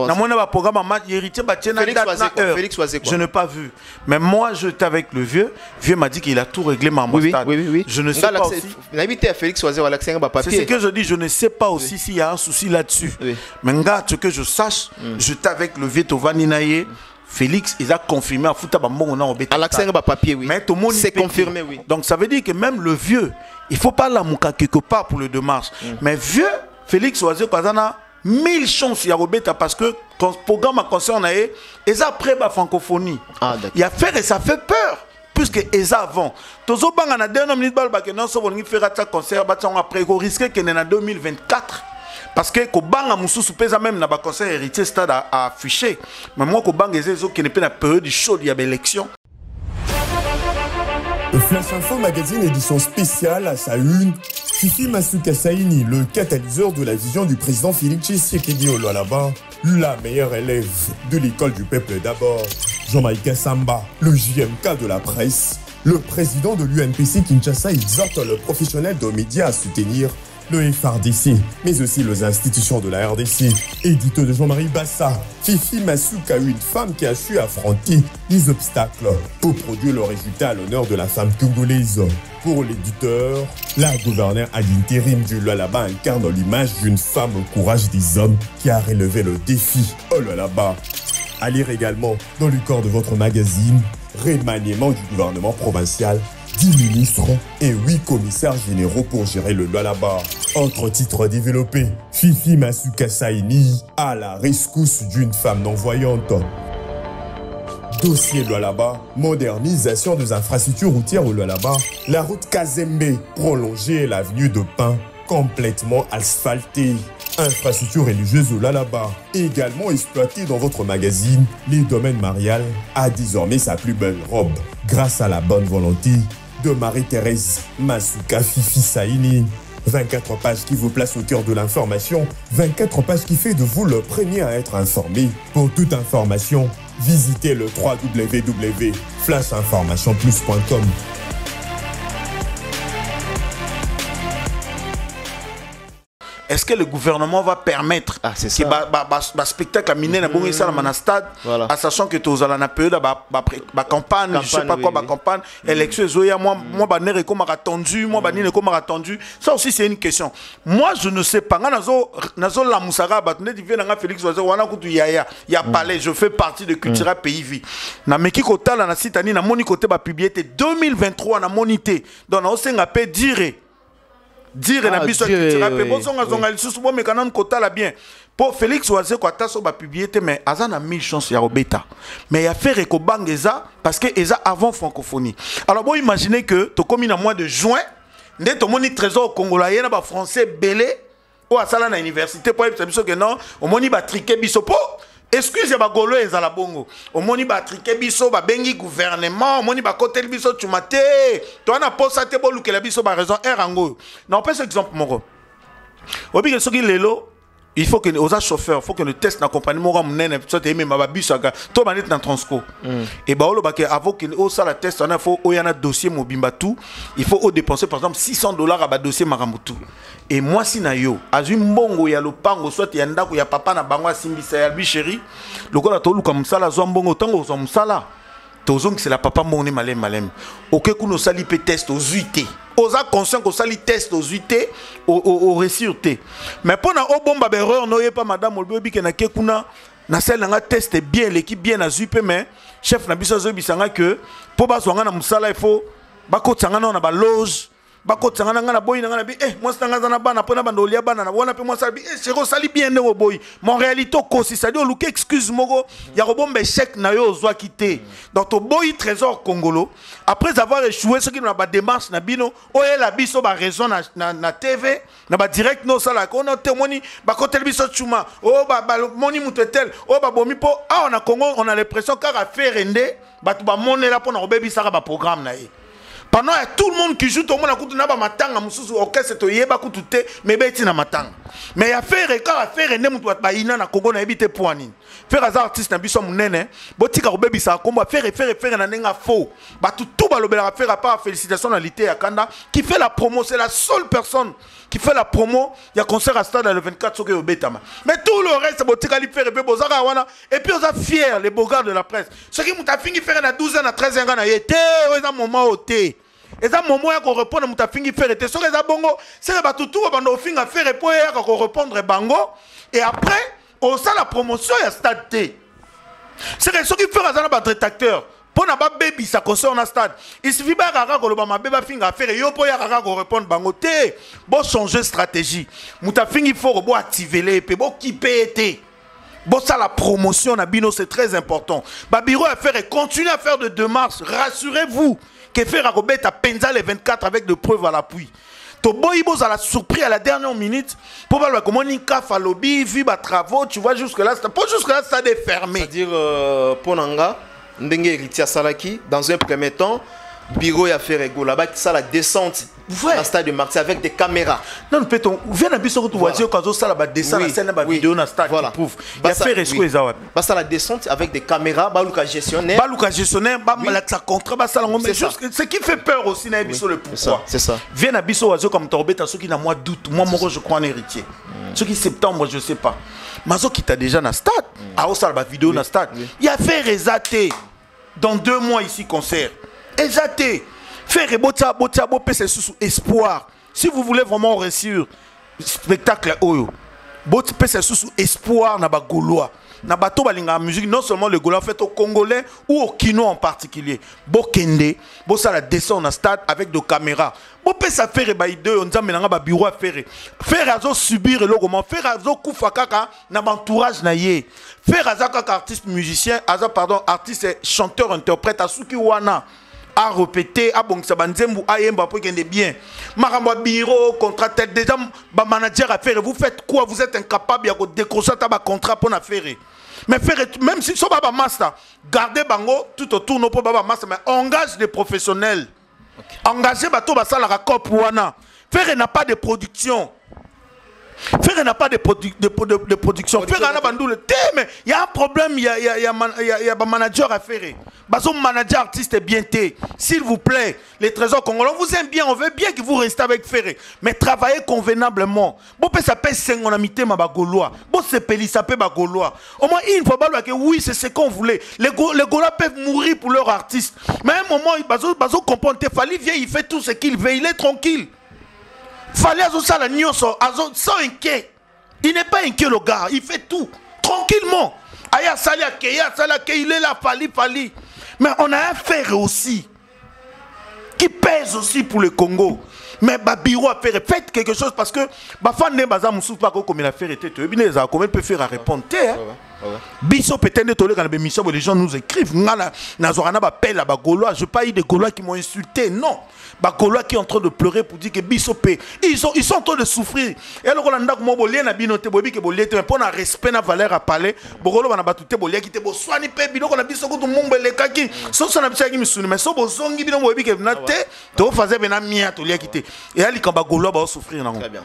Na mona ba programme match héritier ba tiena date na heure. Je n'ai pas vu. Mais moi j'étais avec le vieux m'a dit qu'il a tout réglé ma stade. Je ne sais pas aussi. L'invité à Félix Oisé wala xenga ba papier. C'est ce que je dis, je ne sais pas aussi s'il y a un souci là-dessus. Mais gars, ce que je sache, j'étais avec le vieux Tovani Naye. Félix, il a confirmé à Fouta Bambon on a obéi. À l'accès ba papier oui. Mais tout le monde c'est confirmé oui. Donc ça veut dire que même le vieux, il faut pas la mouka quelque part pour le démarche. Mais vieux Félix Oazé Kazana 1000 chances ya robeta parce que le programme concerne et après la francophonie. Il y a fait et ça fait peur puisque les avant. Tozo banga na dernière minute bal ba que non so bongi faire un concert ba après ko risque que en 2024 parce que ko banga mususu pesa même na ba concert héritier stade a affiché mais moi ko banga ezo qui n'est pas la période du chaud il y a élection. Flash Info Magazine édition spéciale à sa une, Fifi Masuka Saini, le catalyseur de la vision du président Félix Tshisekedi au Lualaba, la meilleure élève de l'école du peuple d'abord. Jean-Maïka Samba, le JMK de la presse, le président de l'UNPC Kinshasa exhorte le professionnel de médias à soutenir le FRDC, mais aussi les institutions de la RDC. Édito de Jean-Marie Bassa, Fifi Masuka, une femme qui a su affronter les obstacles pour produire le résultat à l'honneur de la femme congolaise. Pour l'éditeur, la gouverneure à l'intérim du Lualaba incarne l'image d'une femme au courage des hommes qui a relevé le défi au Lualaba. À lire également dans le corps de votre magazine, remaniement du gouvernement provincial, 10 ministres et 8 commissaires généraux pour gérer le Lualaba. Autre titre développé, Fifi Masuka Saini à la rescousse d'une femme non-voyante. Dossier Lualaba, modernisation des infrastructures routières au Lualaba, la route Kazembe prolongée l'avenue de Pin complètement asphaltée. Infrastructure religieuse au Lualaba, également exploitée dans votre magazine, les domaines mariales a désormais sa plus belle robe grâce à la bonne volonté de Marie-Thérèse Masuka Fifi Saini. 24 pages qui vous placent au cœur de l'information, 24 pages qui fait de vous le premier à être informé. Pour toute information, visitez le www.flashinformationplus.com. Est-ce que le gouvernement va permettre que le spectacle à miner na bongi ça na stade, à sachant que tous à la période ba campagne, je sais pas quoi, ba campagne, élection zoya moi banner comme attendu, moi banner comme attendu. Ça aussi c'est une question. Moi je ne sais pas. Nazo la musara batne di vient na Félix Oazé wana kutu ya palais, je fais partie de Cultura Pays Vie. Na meki kota la na sitani na moni côté ba publié 2023 na monité. Donc na osenga pe dire na biso Cultura pe bosonga zonga lisusu bo mekanan kota la bien. Pour Félix Oazé ko taso ba publié mais azana 1000 chances ya robeta. Mais ya faire ko bangeza parce que eza avant francophonie. Alors bon imaginez que to comme na mois de juin, ndé to moni trésor congolais na ba français belé ou asala na université pour biso que non, o moni ba triquer biso po. Excusez ba golo ezala bongo. O moni ba triquer biso ba bengi gouvernement, o moni ba kotel biso tumate. To na posa te bo lukela biso ba raison erango. Non pas exemple moko. Obi que soki lelo il faut que aux chauffeurs, il faut que le test d'accompagnement ramène soit aimé ma bus aga to manette dans transco. Et ba olo ba que avant que au ça la test on a faut o yana dossier mobimba tout, il faut au dépenser par exemple $600 à ba dossier marambutu. Et moi si na yo, azui mbongo ya lopango soit ya ndako ya papa na bango simbisa ya bichéri, lokola to luka musala zo mbongo tango zo musala. Tozong c'est la papa moné malem malem. OK kuno sali pe test aux UT. Osa conscient qu'on sali test aux UT au ressurté. Mais pour na o bomba erreur no pas madame Olbobi ke na ke kuna na sel nga test bien l'équipe bien na zupe mais chef na biso zo bisanga que pour ba swanga na musala il faut ba ko tsanga na ba loge bako tsangana ngana boy ngana bi moi stanga zana bana pona bandolia bana na wana pe moi sali c'est sali bien ne boy mon réalité kosi ça dit oluke excuse moko ya robombe échec na yo ozwa quitter donc to boy trésor congolo après avoir échoué ce qui na ba démarche na bino oyela biso ba raison na TV na ba direct no sala ko no témoigner bako tel biso chuma ba moni mutetel ba bomi po on a Congo on a l'impression car à faire render ba to ba monela pona robebi saka ba programme na ye. Pendant tout le monde qui joue, tout le monde a coûté na ba matanga mususu orchestre to yeba kututé mais beti na matanga. Mais ya faire ka faire ne mutu ba ina na Congo na ebité poani. Faire az artiste na biso munene, botika ko bebisa komba faire na nenga faux. Ba tout ba lobela faire à part félicitations à l'ité ya Kanda qui fait la promo, c'est la seule personne qui fait la promo, il y a concert à stade le 24 soke au Betama. Mais tout le reste botika li faire bozaka wana et puis on a fier les beaux gars de la presse. Ce qui muta fingi faire na 12 ans na 13 ans na yete, eza moment oté. Et ça moment ya ko répondre muta fingi faire était so eza bongo c'est ba tutu ba bando finga faire pour ya ko répondre bango et après on sait la promotion ya stade T. C'est que ceux qui feront ça ba détracteur pour na ba baby ça concert na stade il suffit ba kaka ko lo ba mabeba finga faire yo po ya kaka ko répondre bango te bo changer stratégie muta fingi faut bo activer les pe bo kiper té bon ça la promotion na bino c'est très important ba bureau à faire et continuer à faire de démarches rassurez-vous que faire à Robert penza les 24 avec de preuves à l'appui. To boy boss à la surprise à la dernière minute pour voir comment Nika Falobi vu ba travaux tu vois jusque là c'est pas jusque là ça est fermé. C'est-à-dire Ponanga ndenge héritier Salaki dans un premier temps bureau à faire ego là-bas ça la descente dans le stade de Marseille avec des caméras. Non peut-on vient à biso que tu vois dire quand ça la descente la scène ba vidéo na stade qui prouve. Il y a fait esco ça bah ça la descente avec des caméras ba luka gestionnaire ba la sa contrat ba ça mais ce qui fait peur aussi na biso le pourquoi. C'est ça. Vient à biso wazo comme Torbeta ceux qui na mois d'août moi je crois en héritier. Ceux qui septembre je sais pas. Mazo qui t'a déjà na stade a ça ba vidéo na stade. Il y a fait résaté dans 2 mois ici concert. Exacté. Faire bota c'est sous espoir. Si vous voulez vraiment réussir spectacle oyo, bota c'est sous espoir na ba Gaulois. Na bato balinga musique non seulement le Gaulois fait au Congolais ou au Kino en particulier. Bokende, bo ça la descend na stade avec de caméras. Bo peut ça faire ba idée on nzambe na ba bureau à faire. Faire azo subir le comment faire azo kufa kaka na entourage na ye. Faire azo kaka artiste musicien, azo pardon, artiste chanteur interprète asuki wana. À répéter, à bon sabanzembu, à yemba pour qu'il y ait bien. Maramba bureau, contrat tête, déjà, manager à faire. Vous faites quoi? Vous êtes incapable de décrocher un contrat pour faire. Mais faire, même si c'est pas master, gardez bango tout autour, non pas master, mais engage des professionnels. Engagez bateau, ça la raccord pour wana. Faire n'a pas de production. Faire n'a pas de production. Faire n'a pas de mais il y a un problème, il y a un manager à faire. Bazo manager artiste est bien té. S'il vous plaît, les trésors congolais, on vous aime bien, on veut bien que vous restez avec Ferré. Mais travaillez convenablement. Bon, ça peut 5 on a mis ma bagolois. Bon, c'est peli, ça peut bagolois. Au moins, une fois, que oui, c'est ce qu'on voulait. Les Gaulois peuvent mourir pour leur artiste. Mais à un moment, Bazo comprend, Fali vient, il fait tout ce qu'il veut, il est tranquille. Fallait ça la nyonso, sans inquiet. Il n'est pas inquiet le gars, il fait tout tranquillement. Aya Salia il est là, Fali. Mais on a un fer aussi qui pèse aussi pour le Congo. Mais Babiro a fait faites quelque chose parce que Bafane Baza Moussou pas comme il a fait était comment peut faire à répondre. Biso peut-être dans les missions les gens nous écrivent Nazorana appelle à Bagolois, je pas eu des Gaulois qui m'ont insulté, non. Bagolois qui est en train de pleurer pour dire que Biso ils sont en train de souffrir. Et alors on a ndako mobolé na binoté bobi que bolé mais pour na respect na valeur à parler, Bogolo na batute bolé qui te bo soani pe bino na biso ko to mombele kaki. So na bisa ki misuni mais so bozongi bino bobi que na te to fazer bena mia to lia kité. Et ali quand Bagolois va souffrir na. Très bien.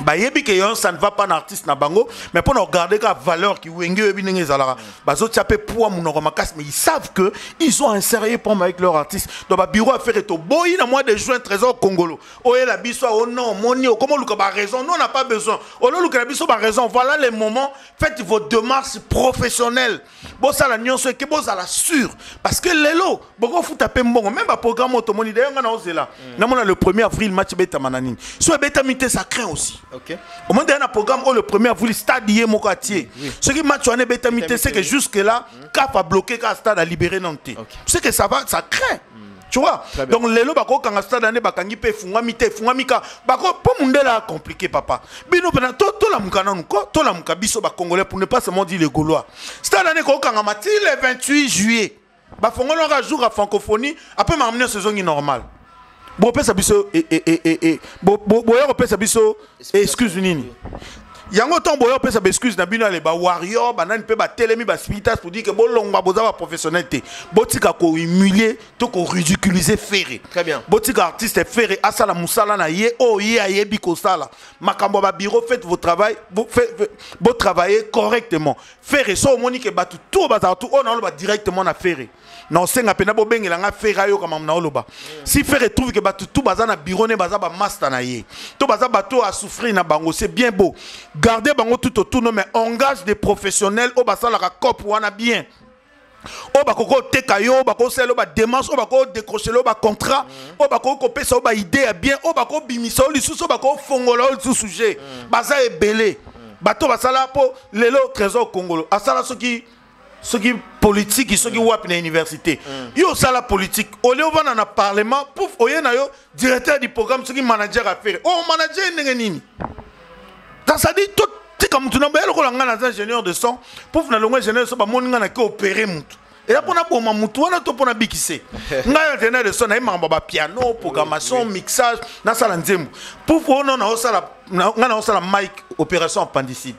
Bah yebi que ça ne va pas un artiste na bango mais pour nous regarder la valeur qui wenge yebi n'engé zalara bah zo tiapé pour mon romakas mais ils savent que ils ont un sérieux problème avec leur artiste donc bah bureau à faire et au boy na mois de juin trésor congolo oh la biso oh non moni comment luka ba raison nous on n'a pas besoin oh le luka biso ba raison voilà les moments faites vos démarches professionnelles bon ça la nyonso que bon ça la sûr parce que lelo bon faut taper bon même ba programme automoni d'ailleurs on a osé là na mona le 1er avril match beta mananine soit beta mité ça craint aussi. Okay. Au moment d'un programme où le premier a voulu stade hier Mokatier. Ce qui match on est bétamité c'est que jusque là Cap a bloqué quand stade a libéré Nantes. C'est que ça va ça craint. Tu vois. Donc les lots bako quand stade ane bakangi pe funga mité funga mika bako pour mundela compliqué papa. Bino pena to la mukana nuko to la mukabiso ba congolais pour ne pas seulement dire les Gaulois. Stade ane ko kanga mati le 28 juillet. Ba fongolo ra jour à francophonie après m'amener saison normale. Bon, excuse nini. Yango ton boyo pesa excuse na bino le ba warrior banane pe ba telemi ba spitas pour dire que bolongba boza ba professionnalité. Botika ko humilier, to ko ridiculiser Ferré. Très bien. Botika artiste Ferré asala musala na ye o ye ayebi ko sala. Makambo ba bureau faites vos travail, vous travaillez correctement. Ferré so monique batu tout baza tout on a directement na Ferré. Non c'est nga pena bo bengela nga Ferré yo kama na oloba. Si Ferré trouve que batu tout baza na bureau ne baza ba master na ye. To baza bato a souffrir na bango, c'est bien beau. Gardez bango tout autour, mais engage des professionnels au bassin la cop ou a bien. Au bako teka yo, bako selo ba démarche, au bako décrocher le ba contrat, au bako copé ça ba idée bien, au bako bimisa au sous bako fongola au sujet. Baza est belé. Bato basala po lelo trésor congolo. Asala ce qui ceux qui politique, ceux qui wap na université. Yo ça la politique. Au lieu va dans le parlement, pouf, oye na yo directeur du programme, ceux qui manager affaire. Oh manager ndenge nini. Ça dit tout comme tu n'as pas le ingénieur de son, pouf na longue ingénieur de son, ba moninga na ki opérer mutu. Et là, pour na mutu, on a tout pour na bikise. Nga ingénieur de son, na ima ba piano, programmation, mixage, na sala nzembo. Pouf on a la mic opération appendicite.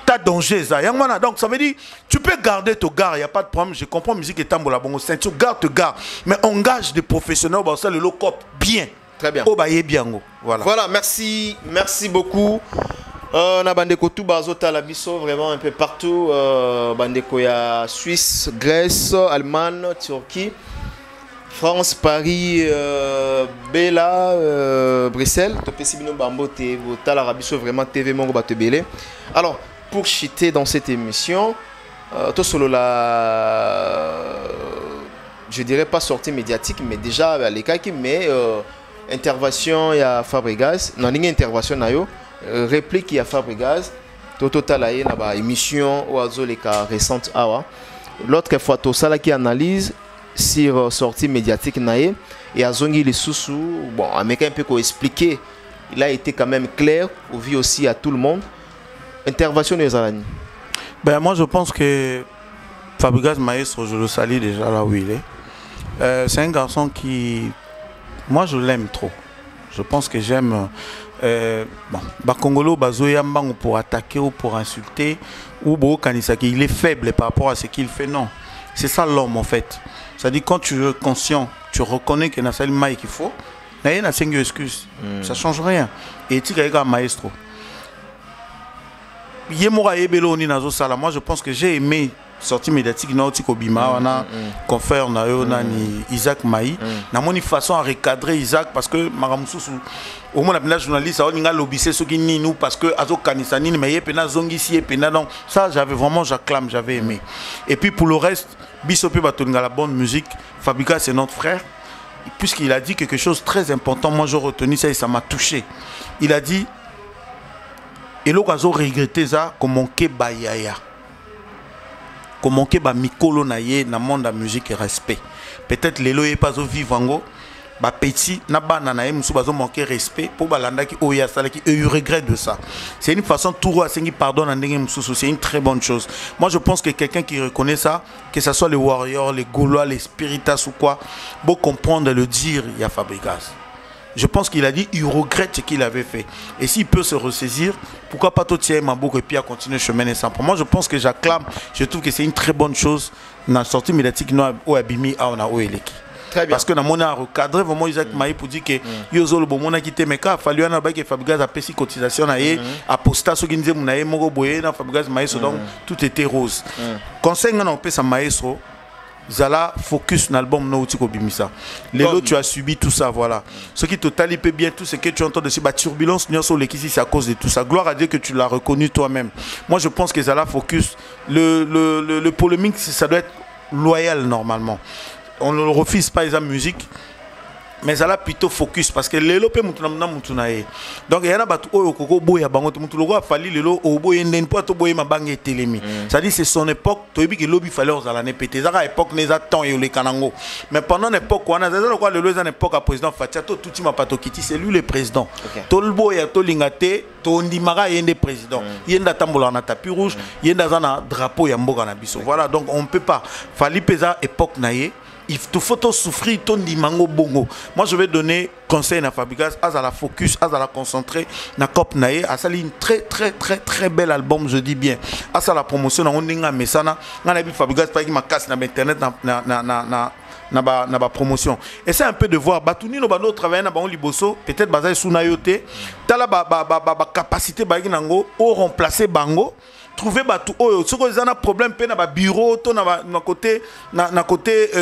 T'as danger ça. Donc ça veut dire tu peux garder ton gars, il y a pas de problème. Je comprends musique et tambour la bongo ceinture, garde te gars, mais engage des professionnels dans ça le locop bien. Très bien. Oh bah bien voilà. Voilà, merci beaucoup. Na bandeko tout bazota la biso vraiment un peu partout bandeko ya Suisse, Grèce, Allemagne, Turquie, France, Paris, Bella, Bruxelles, Topesibino Bambote, Votala Rabiso vraiment TV Mongo Batebele. Alors, pour chiter dans cette émission, tout solo la je dirais pas sortie médiatique mais déjà à l'écart mais intervention ya Fabregas, non une intervention na yo réplique à Fabregas, Toto Talaye na ba émission ou azoleka récente awa. L'autre fois tout ça là qui analyse sur sortie médiatique naé et azongi les sous bon américain un peu quoi expliquer, il a été quand même clair au vu aussi à tout le monde. Intervention de Zalani. Ben moi je pense que Fabregas Maestro, je le salue déjà là où il est. C'est un garçon qui, moi je l'aime trop. Je pense que j'aime bon, Bakongolo Bazoya Mbango pour attaquer ou pour insulter ou Bo Kanisaki, il est faible par rapport à ce qu'il fait. Non, c'est ça l'homme en fait. C'est-à-dire quand tu es conscient, tu reconnais que c'est le maï qu'il faut, il n'y a pas d'excuse. Ça ne change rien. Et tu es un maestro. Moi je pense que j'ai aimé sortie médiatique nautique Obima on a confère na yo nani Isaac Maï na moni façon à recadrer Isaac parce que maramususu au moins la journaliste on nga lobissé ce qui ni nous parce que azo kanisani mais pena zongi si pena donc ça j'avais vraiment j'acclame j'avais aimé et puis pour le reste bisope batonga la bonne musique Fabregas c'est notre frère puisqu'il a dit quelque chose de très important moi j'ai retenu ça et ça m'a touché il a dit et l'okazo regretter ça comme mon ke bayaya comment que ba mikolo na ye na monde la musique et respect peut-être lelo est pas au vivango ba petit na bana na ye musu bazo manquer respect pour balanda ki oya sala ki eu regrette de ça c'est une façon tout à sengi pardon na ndenge musu c'est une très bonne chose moi je pense que quelqu'un qui reconnaît ça que ça soit les warriors les gaulois les spiritas ou quoi bon comprendre le dire il y a Fabregas. Je pense qu'il a dit il regrette ce qu'il avait fait. Et s'il peut se ressaisir, pourquoi pas tout tirer ma boucle et puis à continuer le chemin et sans. Pour moi, je pense que j'acclame. Je trouve que c'est une très bonne chose. Dans la sortie médiatique, nous avons abîmé à on a Oeleki. Parce que nous avons recadré vraiment Isaac Maï pour dire que Yozo le bon a quitté mais quand il fallu que Fabregas a payé cotisation à posta ce qui nous dit mon boye dans Fabregas Maestro donc tout était rose. Conseil on paye sa Maestro. Zala focus sur l'album Nautiko Bimisa. Lélo, tu as subi tout ça, voilà. Ce qui te talipait bien, tout ce que tu entends dessus, bah, turbulence, c'est à cause de tout ça. Gloire à Dieu que tu l'as reconnu toi-même. Moi, je pense que Zala focus. Le polémique, ça doit être loyal normalement. On ne refuse pas les musique. Mais ça a plutôt focus parce que les lopes mutuna mutunae donc il y a batu oyo koko boya bango mutulogo a fallu lelo oboye nden po to boye mabange telemi ça dit c'est son époque to yebi que lobi fallait ozala ne pété ça époque neza temps yo le kanango mais pendant l'époque on a ça quoi le loza époque à président Fatia to tuti mapato kiti c'est lui le président to le boya to lingate to ndimara yende président yenda tambola na tapis rouge yenda zana drapeau ya mboka na biso voilà donc on peut pas fallait pesa époque naie. Il te faut souffrir ton dimango bongo. Moi je vais donner conseil à Fabregas, à la focus, à la concentrer, na cop nae, à ça une très bel album je dis bien. À ça la promotion on dinga mesana, na na bi Fabregas pas qui m'a casse na internet na ba promotion. Et c'est un peu de voir batuni no bano travailler na ba on liboso, peut-être bazay suna yote, tala ba capacité ba nango au remplacer bango. Trouver batu oyo soko ezana problème pe na ba bureau to na côté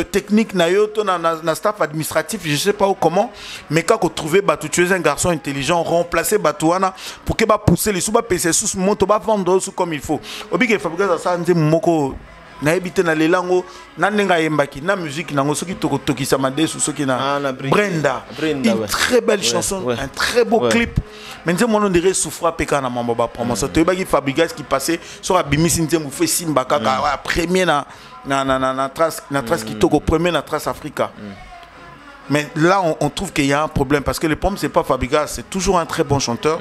technique na yo to na staff administratif je sais pas comment mais quand trouver batu tu es un garçon intelligent remplacer batuana pour que ba pousser les sous ba PC sous monto ba vendre sous comme il faut obi que Fabregas ça nze moko na ebité na lelango na nenga yembaki na musique nango soki tokisa madesu soki na Brenda une très belle chanson un très beau clip Maintenant, mon dirait souffra péka na mamba promotion. Tu vois qui Fabregas qui passait sur la bimisi n'tien vous fait simba kaka premier na trace qui toque au premier na trace Africa. Mais là, on trouve qu'il y a un problème parce que le problème c'est pas Fabregas, c'est toujours un très bon chanteur.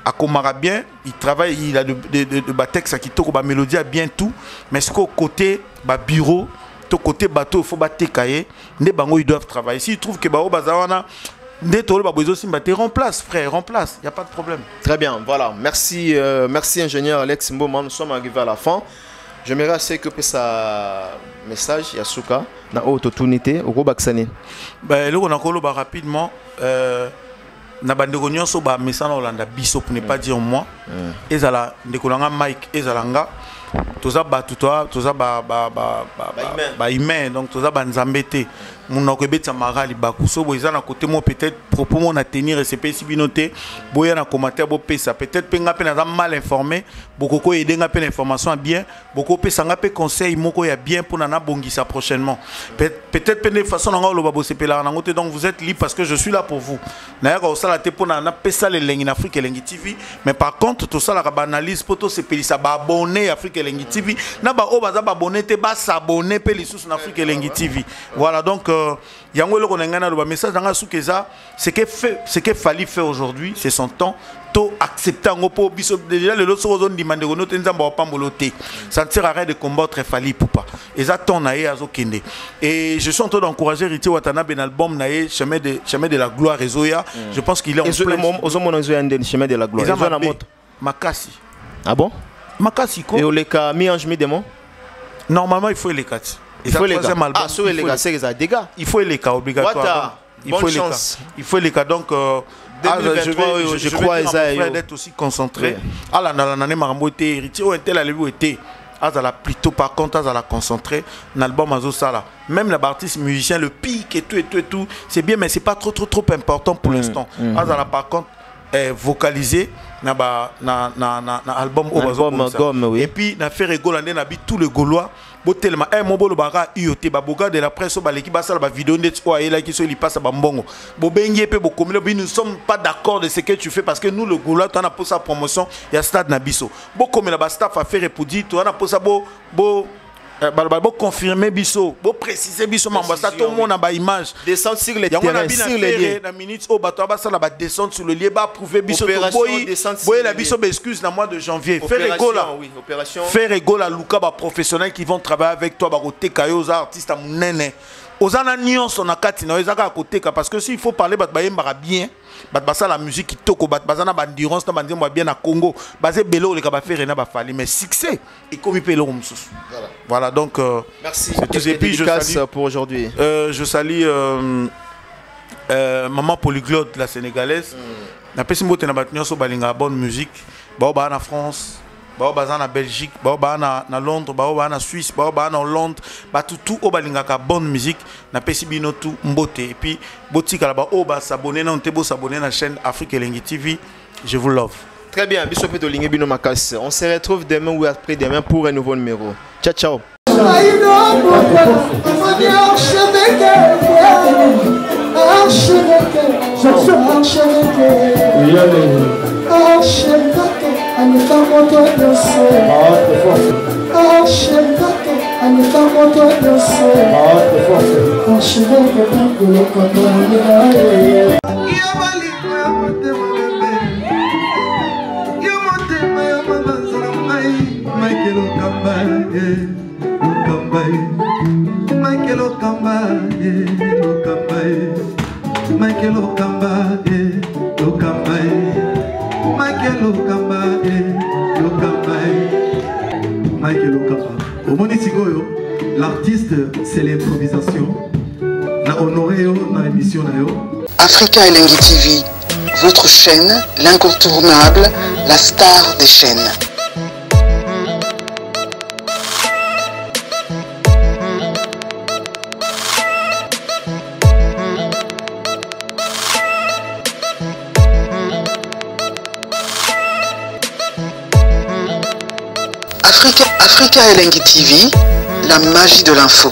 Akomara bien, il travaille, il a de textes qui toque ba mélodie à bien tout, mais ce qu'au côté ba bureau, au côté bateau, il faut battre cahier, les bango ils doivent travailler. S'ils trouvent que bao bazawana remplace, frère, remplace, il n'y a pas de problème. Très bien, voilà. Merci, merci ingénieur Alex Mboma. Nous sommes arrivés à la fin. J'aimerais assez que ça message Yasuka na opportunité au Baksani. Ben là on a collé rapidement na bandeko nyonso ba message na Olanda biso pour ne pas dire moi. Ezala ndekolanga Mike ezalanga toza batutoa toza ba email donc toza ba nzambete mon okebeta marali bakuso boza na côté moi peut-être propos mon à tenir et c'est pas si binoté boya na commentaire bo pesa peut-être penga pe na mal informé bokoko aider nga pe l'information bien boko pesa nga pe conseil moko ya bien pour na bongisa prochainement peut-être pe de façon nga lo babo sepela na ngote donc vous êtes libre parce que je suis là pour vous na ya ko sala te pour na pesa le lengi na Afrique lengi TV mais par contre tout ça la analyse poto sepelisa ba abonné Afrique lengi TV na ba o baza ba abonné te ba s'abonner pe lisous na Afrique lengi TV voilà donc yango eloko na ngana lo ba message nga sukeza c'est que fallait faire aujourd'hui c'est son temps to accepter ngo po biso déjà le lot so zone demande ngo te nzamba wa pamboloté ça ne sert à rien de combattre fallait poupa et ça ton naé azokende et je suis en train d'encourager Riti Watanabe ben album naé chemin de la gloire Ezoya je pense qu'il est en plein ozomona Ezoya ndeni chemin de la gloire Ezoya na moto makasi ah bon makasi ko et oleka mi ange mi démon normalement il faut les quatre. Il faut les cas. Ah, sur les cas, c'est des dégâts. Il faut les cas obligatoirement. Il faut les cas. Il faut les cas. Donc, 2023, je crois d'être aussi concentré. Ah là, dans l'année Maramboté, héritier, ou était la levée était. Ah, ça plutôt par contre, ça la concentré. L'album Azo Sala. Même les artistes musiciens, le pic et tout, c'est bien, mais c'est pas trop important pour l'instant. Ah, ça par contre. Vocalisé na album et puis na fait rigoler na bi tous les Gaulois bo tellement mon bolo bara IOT ba boga de la presse ba l'équipe ba sala ba vidéo net quoi et là qui so il passe ba mbongo bo bengi pe bo komilo bi nous sommes pas d'accord de ce que tu fais parce que nous le Gaulois tu as pour sa promotion il y a stade na biso bo komela ba staff a fait répondre tu as pour ça bo confirmer biso, bo préciser biso ça tout le monde a ba image descendre sur les terrains sur les lieux na minute au bateau ba ça la ba descendre sur le lieu ba prouver biso boy la biso excuse na mois de janvier faire rigolo à Luka ba professionnels qui vont travailler avec toi ba côté kayo aux artistes à munene ozana nyonso na kati na ezaka à côté parce que s'il faut parler ba yembara bien ça la musique qui toko bazana ba endurance na bandimba bien na Congo basé belo le ka ba faire na ba fali mais succès et comme il peut le voilà donc merci et puis je salue pour aujourd'hui je salue maman polyglotte la sénégalaise na pesi mbote na bat nyonso balinga bonne musique ba na France ba na Belgique ba na Londres ba na Suisse ba na Hollande ba tout o balinga ka bonne musique na pesi bino tout mbote et puis botika la ba o ba s'abonner na onte bo s'abonner na chaîne Afrique Elengi TV je vous love. Très bien, Bisopé de Lingé Bino Makas. On se retrouve demain ou après-demain pour un nouveau numéro. Ciao, ciao. L'artiste, c'est l'improvisation. La honoré dans l'émission. Africa Elengi TV, votre chaîne, l'incontournable, la star des chaînes. Africa Elengi TV, la magie de l'info.